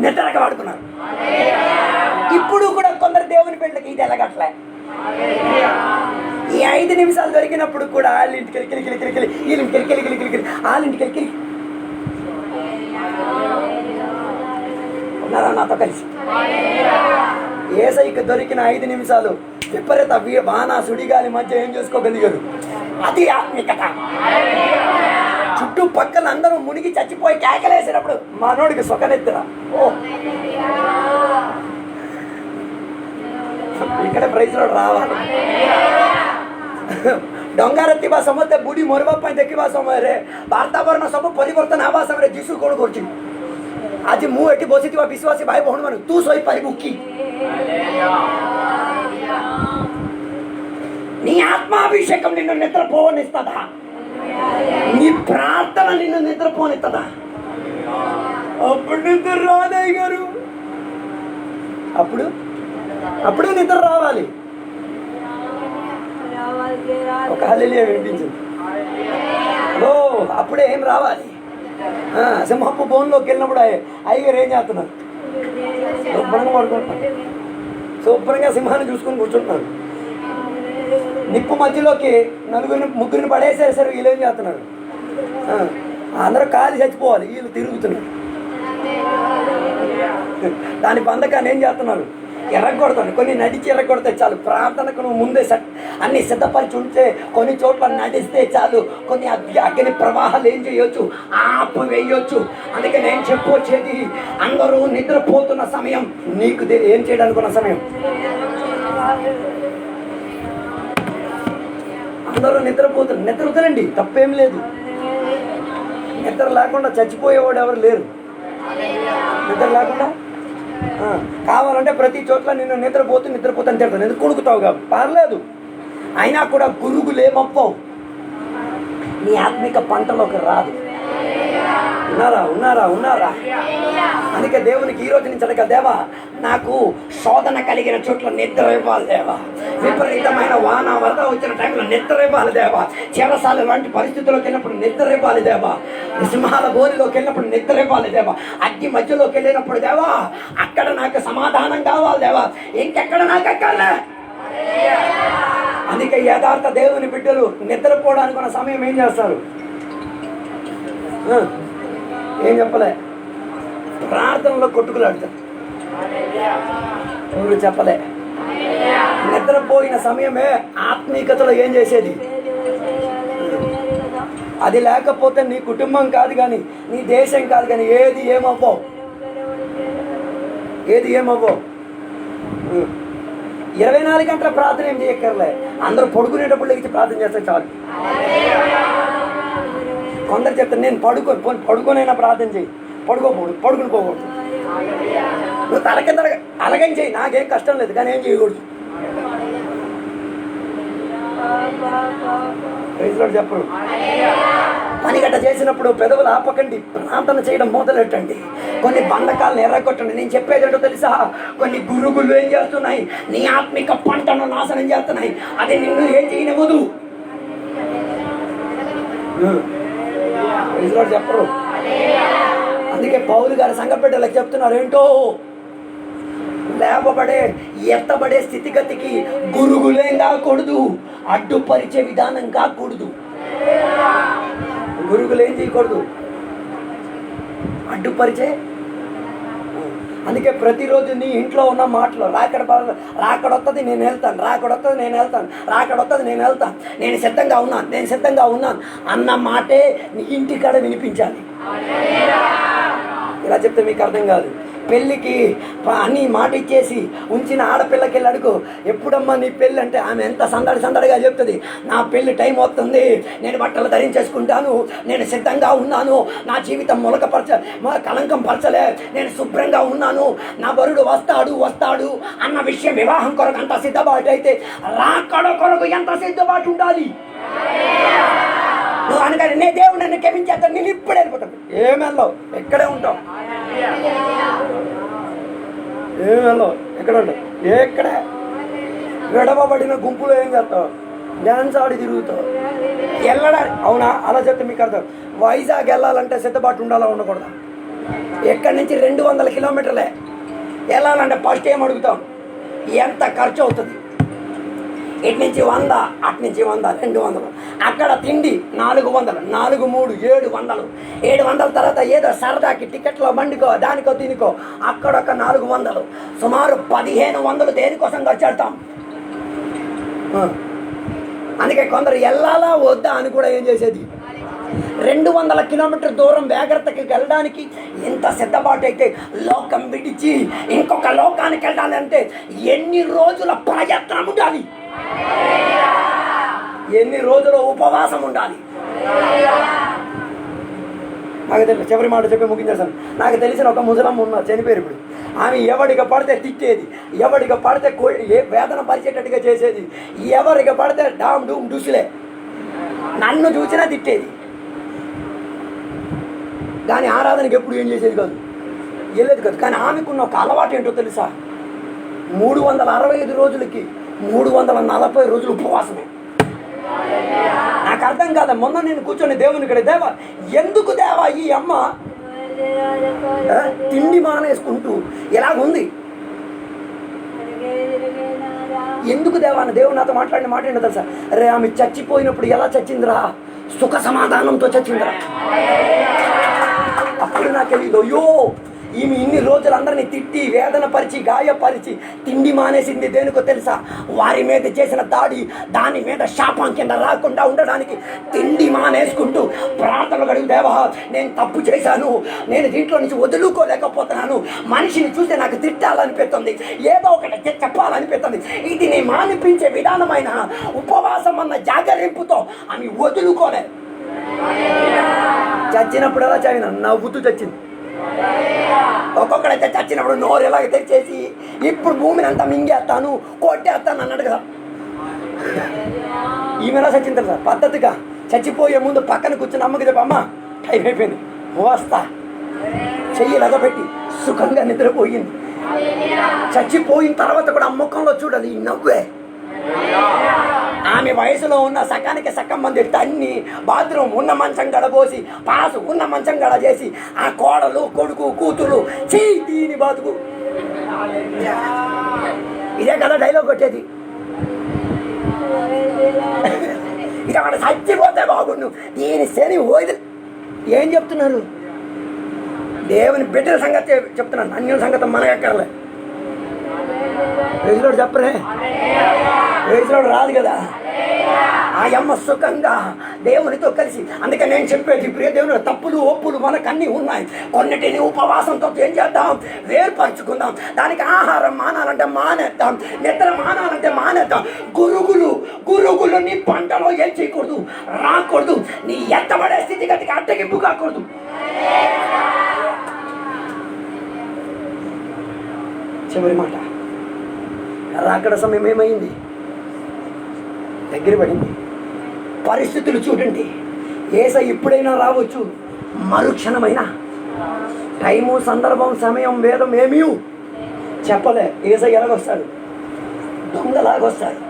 B: నిద్రగా వాడుకున్నారు. ఇప్పుడు కూడా కొందరు దేవుని పెళ్ళకి ఇది ఎలాగట్లే. ఈ 5 నిమిషాలు దొరికినప్పుడు కూడా వాళ్ళింటికి వాళ్ళింటికి ఉన్నారా నాతో కలిసి? యేసయ్యకి దొరికిన 5 నిమిషాలు విపరీత వాన సుడిగాలి మధ్య ఏం చేసుకోగలిగారు? అది ఆత్మికత. చుట్టుపక్కల అందరూ మునిగి చచ్చిపోయి కేకలేసినప్పుడు మనోడికి సుఖనిద్ర. ఇక్కడ ప్రైజ్లో రావాలి. ଡଙ୍ଗାରେ ସମସ୍ତେ ବୁଢ଼ୀ ମରିବା ପାଇଁ ଦେଖିବା ସମୟରେ ବାର୍ତ୍ତାବରଣ ସବୁ ପରିବର୍ତ୍ତନ ହେବା ସମୟରେ ଯୀଶୁ କ'ଣ କରୁଛି? ଆଜି ମୁଁ ଏଠି ବସିଥିବା ବିଶ୍ୱାସୀ ଭାଇ ଭଉଣୀମାନେ ତୁ ଶୋଇପାରିବୁ କି? నీ ఆత్మాభిషేకం నిన్ను నిద్రపోనిస్తుందా? నీ ప్రార్థన నిన్ను నిద్రపోనిస్తుందా? అప్పుడు నిద్ర రాదయ్య గారు. అప్పుడు నిద్ర రావాలి. ఒక హల్లెలూయా వినిపించింది. అప్పుడే ఏం రావాలి? సింహపు బోన్లోకి వెళ్ళినప్పుడు అయ్యగారు ఏం చేస్తున్నారు? శుభ్రంగా పడుకుంటున్నారు, శుభ్రంగా సింహాన్ని చూసుకొని కూర్చుంటున్నారు. నిప్పు మధ్యలోకి ముగ్గురిని పడేసేసారు. వీళ్ళు ఏం చేస్తున్నారు? అందరూ కాలి చచ్చిపోవాలి, వీళ్ళు తిరుగుతున్నారు. దాని బంధకాన్ని ఏం చేస్తున్నారు? ఎర్రగొడతాను. కొన్ని నడిచి ఎర్రగొడితే చాలు. ప్రార్థనకు నువ్వు ముందే అన్ని సిద్ధపరిచి ఉంటే కొన్ని చోట్ల నడిస్తే చాలు. కొన్ని అగ్ని ప్రవాహాలు ఏం చేయొచ్చు? ఆపు వేయొచ్చు. అందుకే నేను చెప్పొచ్చేది, అందరూ నిద్రపోతున్న సమయం నీకు ఏం చేయడానికి ఉన్న సమయం. అందరూ నిద్రపోతున్నారు. నిద్ర వదలండి, తప్పేం లేదు. నిద్ర లేకుండా చచ్చిపోయేవాడు ఎవరు లేరు. నిద్ర లేకుండా కావాలంటే ప్రతి చోట్ల నిన్ను నిద్రపోతాను తిడతాను, ఎందుకు కొడుకుతావుగా పర్లేదు. అయినా కూడా గురుగులేమప్పవు, నీ ఆత్మిక పంటలోకి రాదు. ఉన్నారా? అందుకే దేవునికి ఈ రోజు నుంచి అడగ, దేవా నాకు శోధన కలిగిన చోట్ల నిద్ర ఇవ్వాలి దేవా. విపరీతమైన వాన వరద వచ్చిన టైంలో నిద్ర ఇవ్వాలి దేవా. చెరసాల లాంటి పరిస్థితుల్లోకి వెళ్ళినప్పుడు నిద్ర ఇవ్వాలి దేవా. సింహాల బోరిలోకి వెళ్ళినప్పుడు నిద్ర ఇవ్వాలి దేవా. అగ్ని మధ్యలోకి వెళ్ళినప్పుడు దేవా అక్కడ నాకు సమాధానం కావాలి దేవా. ఇంకెక్కడ నాకు అక్కర్లే. అందుకే యథార్థ దేవుని బిడ్డలు నిద్రపోవడానికి ఉన్న సమయం ఏం చేస్తారు? ఏం చెప్పలే, ప్రార్థనలో కొట్టుకులాడతారు. ఎవరు చెప్పలే. నిద్రపోయిన సమయమే ఆత్మీయతలో ఏం చేసేది. అది లేకపోతే నీ కుటుంబం కాదు కానీ, నీ దేశం కాదు కానీ ఏది ఏమవ్వవు. 24 గంటల ప్రార్థన ఏం చేయక్కర్లే. అందరూ పడుకునేటప్పుడు లేచి ప్రార్థన చేస్తే చాలు. కొందరు చెప్తారు నేను పడుకోనైనా ప్రార్థన చేయి. పడుకుని పోకూడదు. నువ్వు తలకింద అలాగేం చేయి, నాకేం కష్టం లేదు, కానీ ఏం చేయకూడదు. చెప్పడు. పని గట్ట చేసినప్పుడు పెదవులు ఆపకండి, ప్రార్థన చేయడం మొదలెట్టండి. కొన్ని బంధకాలను ఎర్రగొట్టండి. నేను చెప్పేదేంటో తెలుసా, కొన్ని గురుగులు ఏం చేస్తున్నాయి, నీ ఆత్మిక పంటను నాశనం చేస్తున్నాయి. అది నిన్ను ఏం చేయనివ్వదు. చెప్పరు. అందుకే పౌలు గారు సంఘ బిడ్డలకు చెప్తున్నారు ఏంటో, లేవబడే ఎత్తబడే స్థితిగతికి గురుగులేం కాకూడదు, అడ్డుపరిచే విధానం కాకూడదు. గురుగులు ఏం చేయకూడదు, అడ్డుపరిచే. అందుకే ప్రతిరోజు నీ ఇంట్లో ఉన్న మాటలు రాకడొస్తుంది నేను వెళ్తాను, రాకడొస్తుంది నేను వెళ్తాను, నేను సిద్ధంగా ఉన్నాను అన్న మాటే నీ ఇంటికాడ వినిపించాలి. ఇలా చెప్తే మీకు అర్థం కాదు. పెళ్ళికి అన్ని మాట ఇచ్చేసి ఉంచిన ఆడపిల్లకి వెళ్ళి అడుగు, ఎప్పుడమ్మా నీ పెళ్ళి అంటే ఆమె ఎంత సందడిగా చెప్తుంది. నా పెళ్ళి టైం అవుతుంది, నేను బట్టలు ధరించేసుకుంటాను, నేను సిద్ధంగా ఉన్నాను, నా జీవితం కలంకం పరచలే, నేను శుభ్రంగా ఉన్నాను, నా వరుడు వస్తాడు అన్న విషయం వివాహం కొరకు అంత సిద్ధపాటు అయితే రాకడ కొరకు ఎంత సిద్ధపాటు ఉండాలి. నువ్వు అనగానే నే దేవుడు నన్ను క్షమించేస్తాను, నేను ఇప్పుడు వెళ్ళిపోతాను. ఏమెళ్ళవు, ఎక్కడే ఉంటావు. ఎక్కడ ఉంటావు, ఎక్కడే విడవబడిన గుంపులో ఏం చేస్తావు, డ్యాన్స్ ఆడి తిరుగుతావు. వెళ్ళడానికి అవునా, అలా చెప్తే మీకు అర్థం. వైజాగ్ వెళ్ళాలంటే సిద్ధపాటు ఉండాలా ఉండకూడదా? ఎక్కడి నుంచి 200 కిలోమీటర్లే వెళ్ళాలంటే ఫస్ట్ ఏం అడుగుతాం, ఎంత ఖర్చు అవుతుంది. ఇటు నుంచి 100, అటు నుంచి 100, 200. అక్కడ తిండి 400, 4, 3, 700. 700 తర్వాత ఏదో సరదాకి టికెట్లో బండికో దానికో దీనికో అక్కడొక 400. సుమారు 1500 దేనికోసం ఖర్చెడతాం. అందుకే కొందరు వెళ్ళాలా వద్దా అని కూడా ఏం చేసేది. 200 కిలోమీటర్ దూరం వేగరతకి వెళ్ళడానికి ఎంత సిద్ధపాటు అయితే, లోకం విడిచి ఇంకొక లోకానికి వెళ్ళాలంటే ఎన్ని రోజుల ప్రయత్నం ఉండాలి, ఎన్ని రోజుల ఉపవాసం ఉండాలి. నాకు తెలియదు, చివరి మాట చెప్పి ముగించేసాను. నాకు తెలిసిన ఒక ముసలమ్మ ఉన్నారు, చనిపోయారు ఇప్పుడు. ఆమె ఎవడిగా పడితే తిట్టేది, ఎవడిగా పడితే వేదన పరిచేటట్టుగా చేసేది, ఎవరిగా పడితే డామ్ డూమ్ డుసులే, నన్ను చూసినా తిట్టేది. దాని ఆరాధనకి ఎప్పుడు ఏం చేసేది కాదు, వెళ్ళేది కాదు. కానీ ఆమెకున్న ఒక అలవాటు ఏంటో తెలుసా, 365 రోజులకి 340 రోజులు ఉపవాసమే. నాకు అర్థం కాదా. మొన్న నేను కూర్చొని దేవుని ఇక్కడ, దేవా ఎందుకు దేవా ఈ అమ్మ తిండి మానేసుకుంటూ ఎలాగుంది, ఎందుకు దేవా అని దేవుడు నాతో మాట్లాడిన మాట ఏంటో తెలుసా, రే ఆమె చచ్చిపోయినప్పుడు ఎలా చచ్చిందిరా, సుఖ సమాధానంతో చచ్చిందిరా. అప్పుడు నాకు తెలియదు, అయ్యో ఈమె ఇన్ని రోజులు అందరినీ తిట్టి వేదన పరిచి గాయపరిచి తిండి మానేసింది దేనికో తెలుసా, వారి మీద చేసిన దాని మీద శాపం కింద రాకుండా ఉండడానికి తిండి మానేసుకుంటూ ప్రార్థనలు గడుగు, దేవా నేను తప్పు చేశాను, నేను దీంట్లో నుంచి వదులుకోలేకపోతున్నాను, మనిషిని చూస్తే నాకు తిట్టాలనిపిస్తుంది, ఏదో ఒకటి చెప్పాలనిపిస్తుంది. ఇది నీ మానిపించే విధానమైన ఉపవాసం అన్న జాగరింపుతో ఆమె వదులుకోలే. చచ్చినప్పుడు ఎలా చదివిన నవ్వుతూ చచ్చింది. ఒక్కొక్కడైతే చచ్చినప్పుడు నోరు ఎలాగ తెచ్చేసి ఇప్పుడు భూమిని అంతా మింగేస్తాను కొట్టేస్తాను అన్నాడు కదా. ఈమెలా చచ్చింది కదా పద్ధతిగా. చచ్చిపోయే ముందు పక్కన కూర్చుని అమ్మకి చెప్పి, అమ్మ టైం అయిపోయింది వస్తా, చెయ్యి లగబెట్టి సుఖంగా నిద్రపోయింది. చచ్చిపోయిన తర్వాత కూడా ఆ ముఖంలో చూడాలి ఈ నవ్వే. ఆమె వయసులో ఉన్న సకానికి సగం మంది తన్ని బాత్రూమ్ ఉన్న మంచం గడబోసి పాసు ఉన్న మంచం గడ చేసి ఆ కోడలు కొడుకు కూతురు చెయ్యి దీని బాతుకు. ఇదే కదా డైలాగ్ కొట్టేది. ఇది అక్కడ చచ్చిపోతే బాగుండు, దీని శని పోయి ఏం చెప్తున్నారు. దేవుని బిడ్డల సంగతి చెప్తున్నాను, అన్యుల సంగతి మనకెక్కర్లే. రైతులోడు చెప్పరే, రైతులోడు రాదు కదా. ఆ అమ్మ సుఖంగా దేవునితో కలిసి. అందుకే నేను చెప్పేది ప్రియ దేవుని, తప్పులు ఒప్పులు మనకు అన్నీ ఉన్నాయి. కొన్నిటిని ఉపవాసంతో ఏం చేద్దాం, వేర్పరచుకుందాం. దానికి ఆహారం మానాలంటే మానేద్దాం, నిద్ర మానాలంటే మానేద్దాం. గురుగులు నీ పంటలో ఏం చేయకూడదు, రాకూడదు. నీ ఎత్తబడే స్థితిగతికి అడ్డగింపు కాకూడదు. చివరి మాట, రాకడ సమయం ఏమైంది, దగ్గర పడింది. పరిస్థితులు చూడండి. యేసయ్య ఇప్పుడైనా రావచ్చు, మరుక్షణమైన. టైము, సందర్భం, సమయం, వేదం ఏమీ చెప్పలే. యేసయ్య ఎలాగొస్తాడు, దొంగలాగొస్తాడు.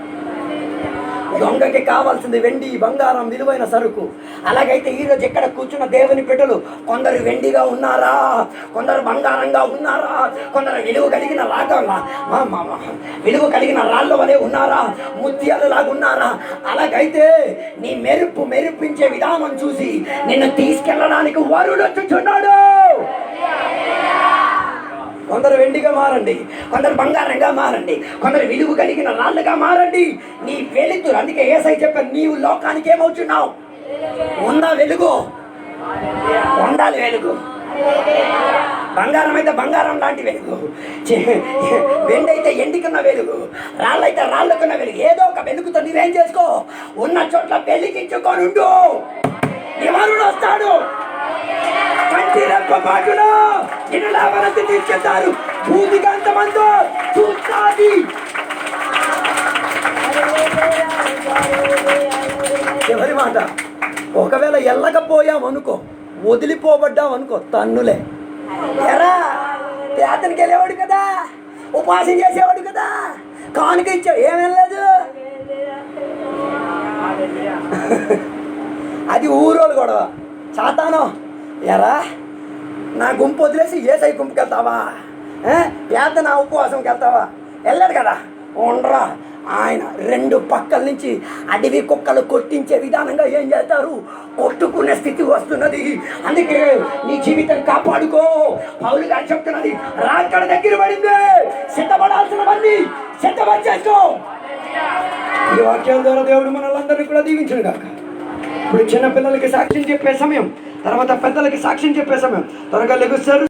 B: దొంగకి కావాల్సింది వెండి, బంగారం, విలువైన సరుకు. అలాగైతే ఈరోజు ఇక్కడ కూర్చున్న దేవుని బిడ్డలు కొందరు వెండిగా ఉన్నారా, కొందరు బంగారంగా ఉన్నారా, కొందరు విలువ కలిగిన రాళ్ళ వలె ఉన్నారా, ముత్యాలలాగా ఉన్నారా? అలాగైతే నీ మెరుపించే విధానం చూసి నిన్ను తీసుకెళ్ళడానికి వరుడు వచ్చుచున్నాడు. కొందరు వెండిగా మారండి, కొందరు బంగారంగా మారండి, కొందరు విలువ కలిగిన రాళ్ళుగా మారండి. నీ వెలుతురు. అందుకే యేసయ్య చెప్పారు, నీవు లోకానికి ఏమవుతున్నావు? ఉన్న వెలుగు, ఉండాలి వెలుగు. బంగారం అయితే బంగారం లాంటి వెలుగు, వెండి అయితే ఎండికున్న వెలుగు, రాళ్ళైతే రాళ్ళకున్న వెలుగు. ఏదో ఒక వెలుగుతో నీవేం చేసుకో, ఉన్న చోట్ల వెలిగించుకొనుండు. నివారుడు వస్తాడు. కంటి రెప్పపాటులో నిన్ను లాభానికి తీసుకెళ్తారు. భూతికంతమందో చూస్తాది. ఎవరి మాట, ఒకవేళ వెళ్ళకపోయామనుకో, వదిలిపోబడ్డామనుకో, తన్నులే. ఎరా పేదనికి వెళ్ళేవాడు కదా, ఉపాసన చేసేవాడు కదా, కానుక ఇచ్చావు, ఏం వెళ్ళలేదు. అది ఊరోళ్ళు గొడవ. సాతాను, ఎరా నా గుంపు వదిలేసి యేసయ్య గుంపుకి వెళ్తావా, పేద నా ఉపవాసంకి వెళ్తావా? వెళ్ళాడు కదా, ఉండరా. ఆయన రెండు పక్కల నుంచి అడవి కుక్కలు కొట్టించే విధానంగా ఏం చేస్తారు, కొట్టుకునే స్థితి వస్తున్నది. అందుకే నీ జీవితం కాపాడుకో. పౌలు గారు చెప్తున్నది, రాకడ దగ్గర పడింది, సిద్ధపడాల్సినవన్నీ సిద్ధపరిచేసుకో. ఈ వాక్యాల ద్వారా దేవుడు మనల్ని కూడా దీవించును గాక. ఇప్పుడు చిన్న పిల్లలకి సాక్ష్యం చెప్పే సమయం, తర్వాత పెద్దలకి సాక్ష్యం చెప్పే సమయం. త్వరగా లెగుస్తారు.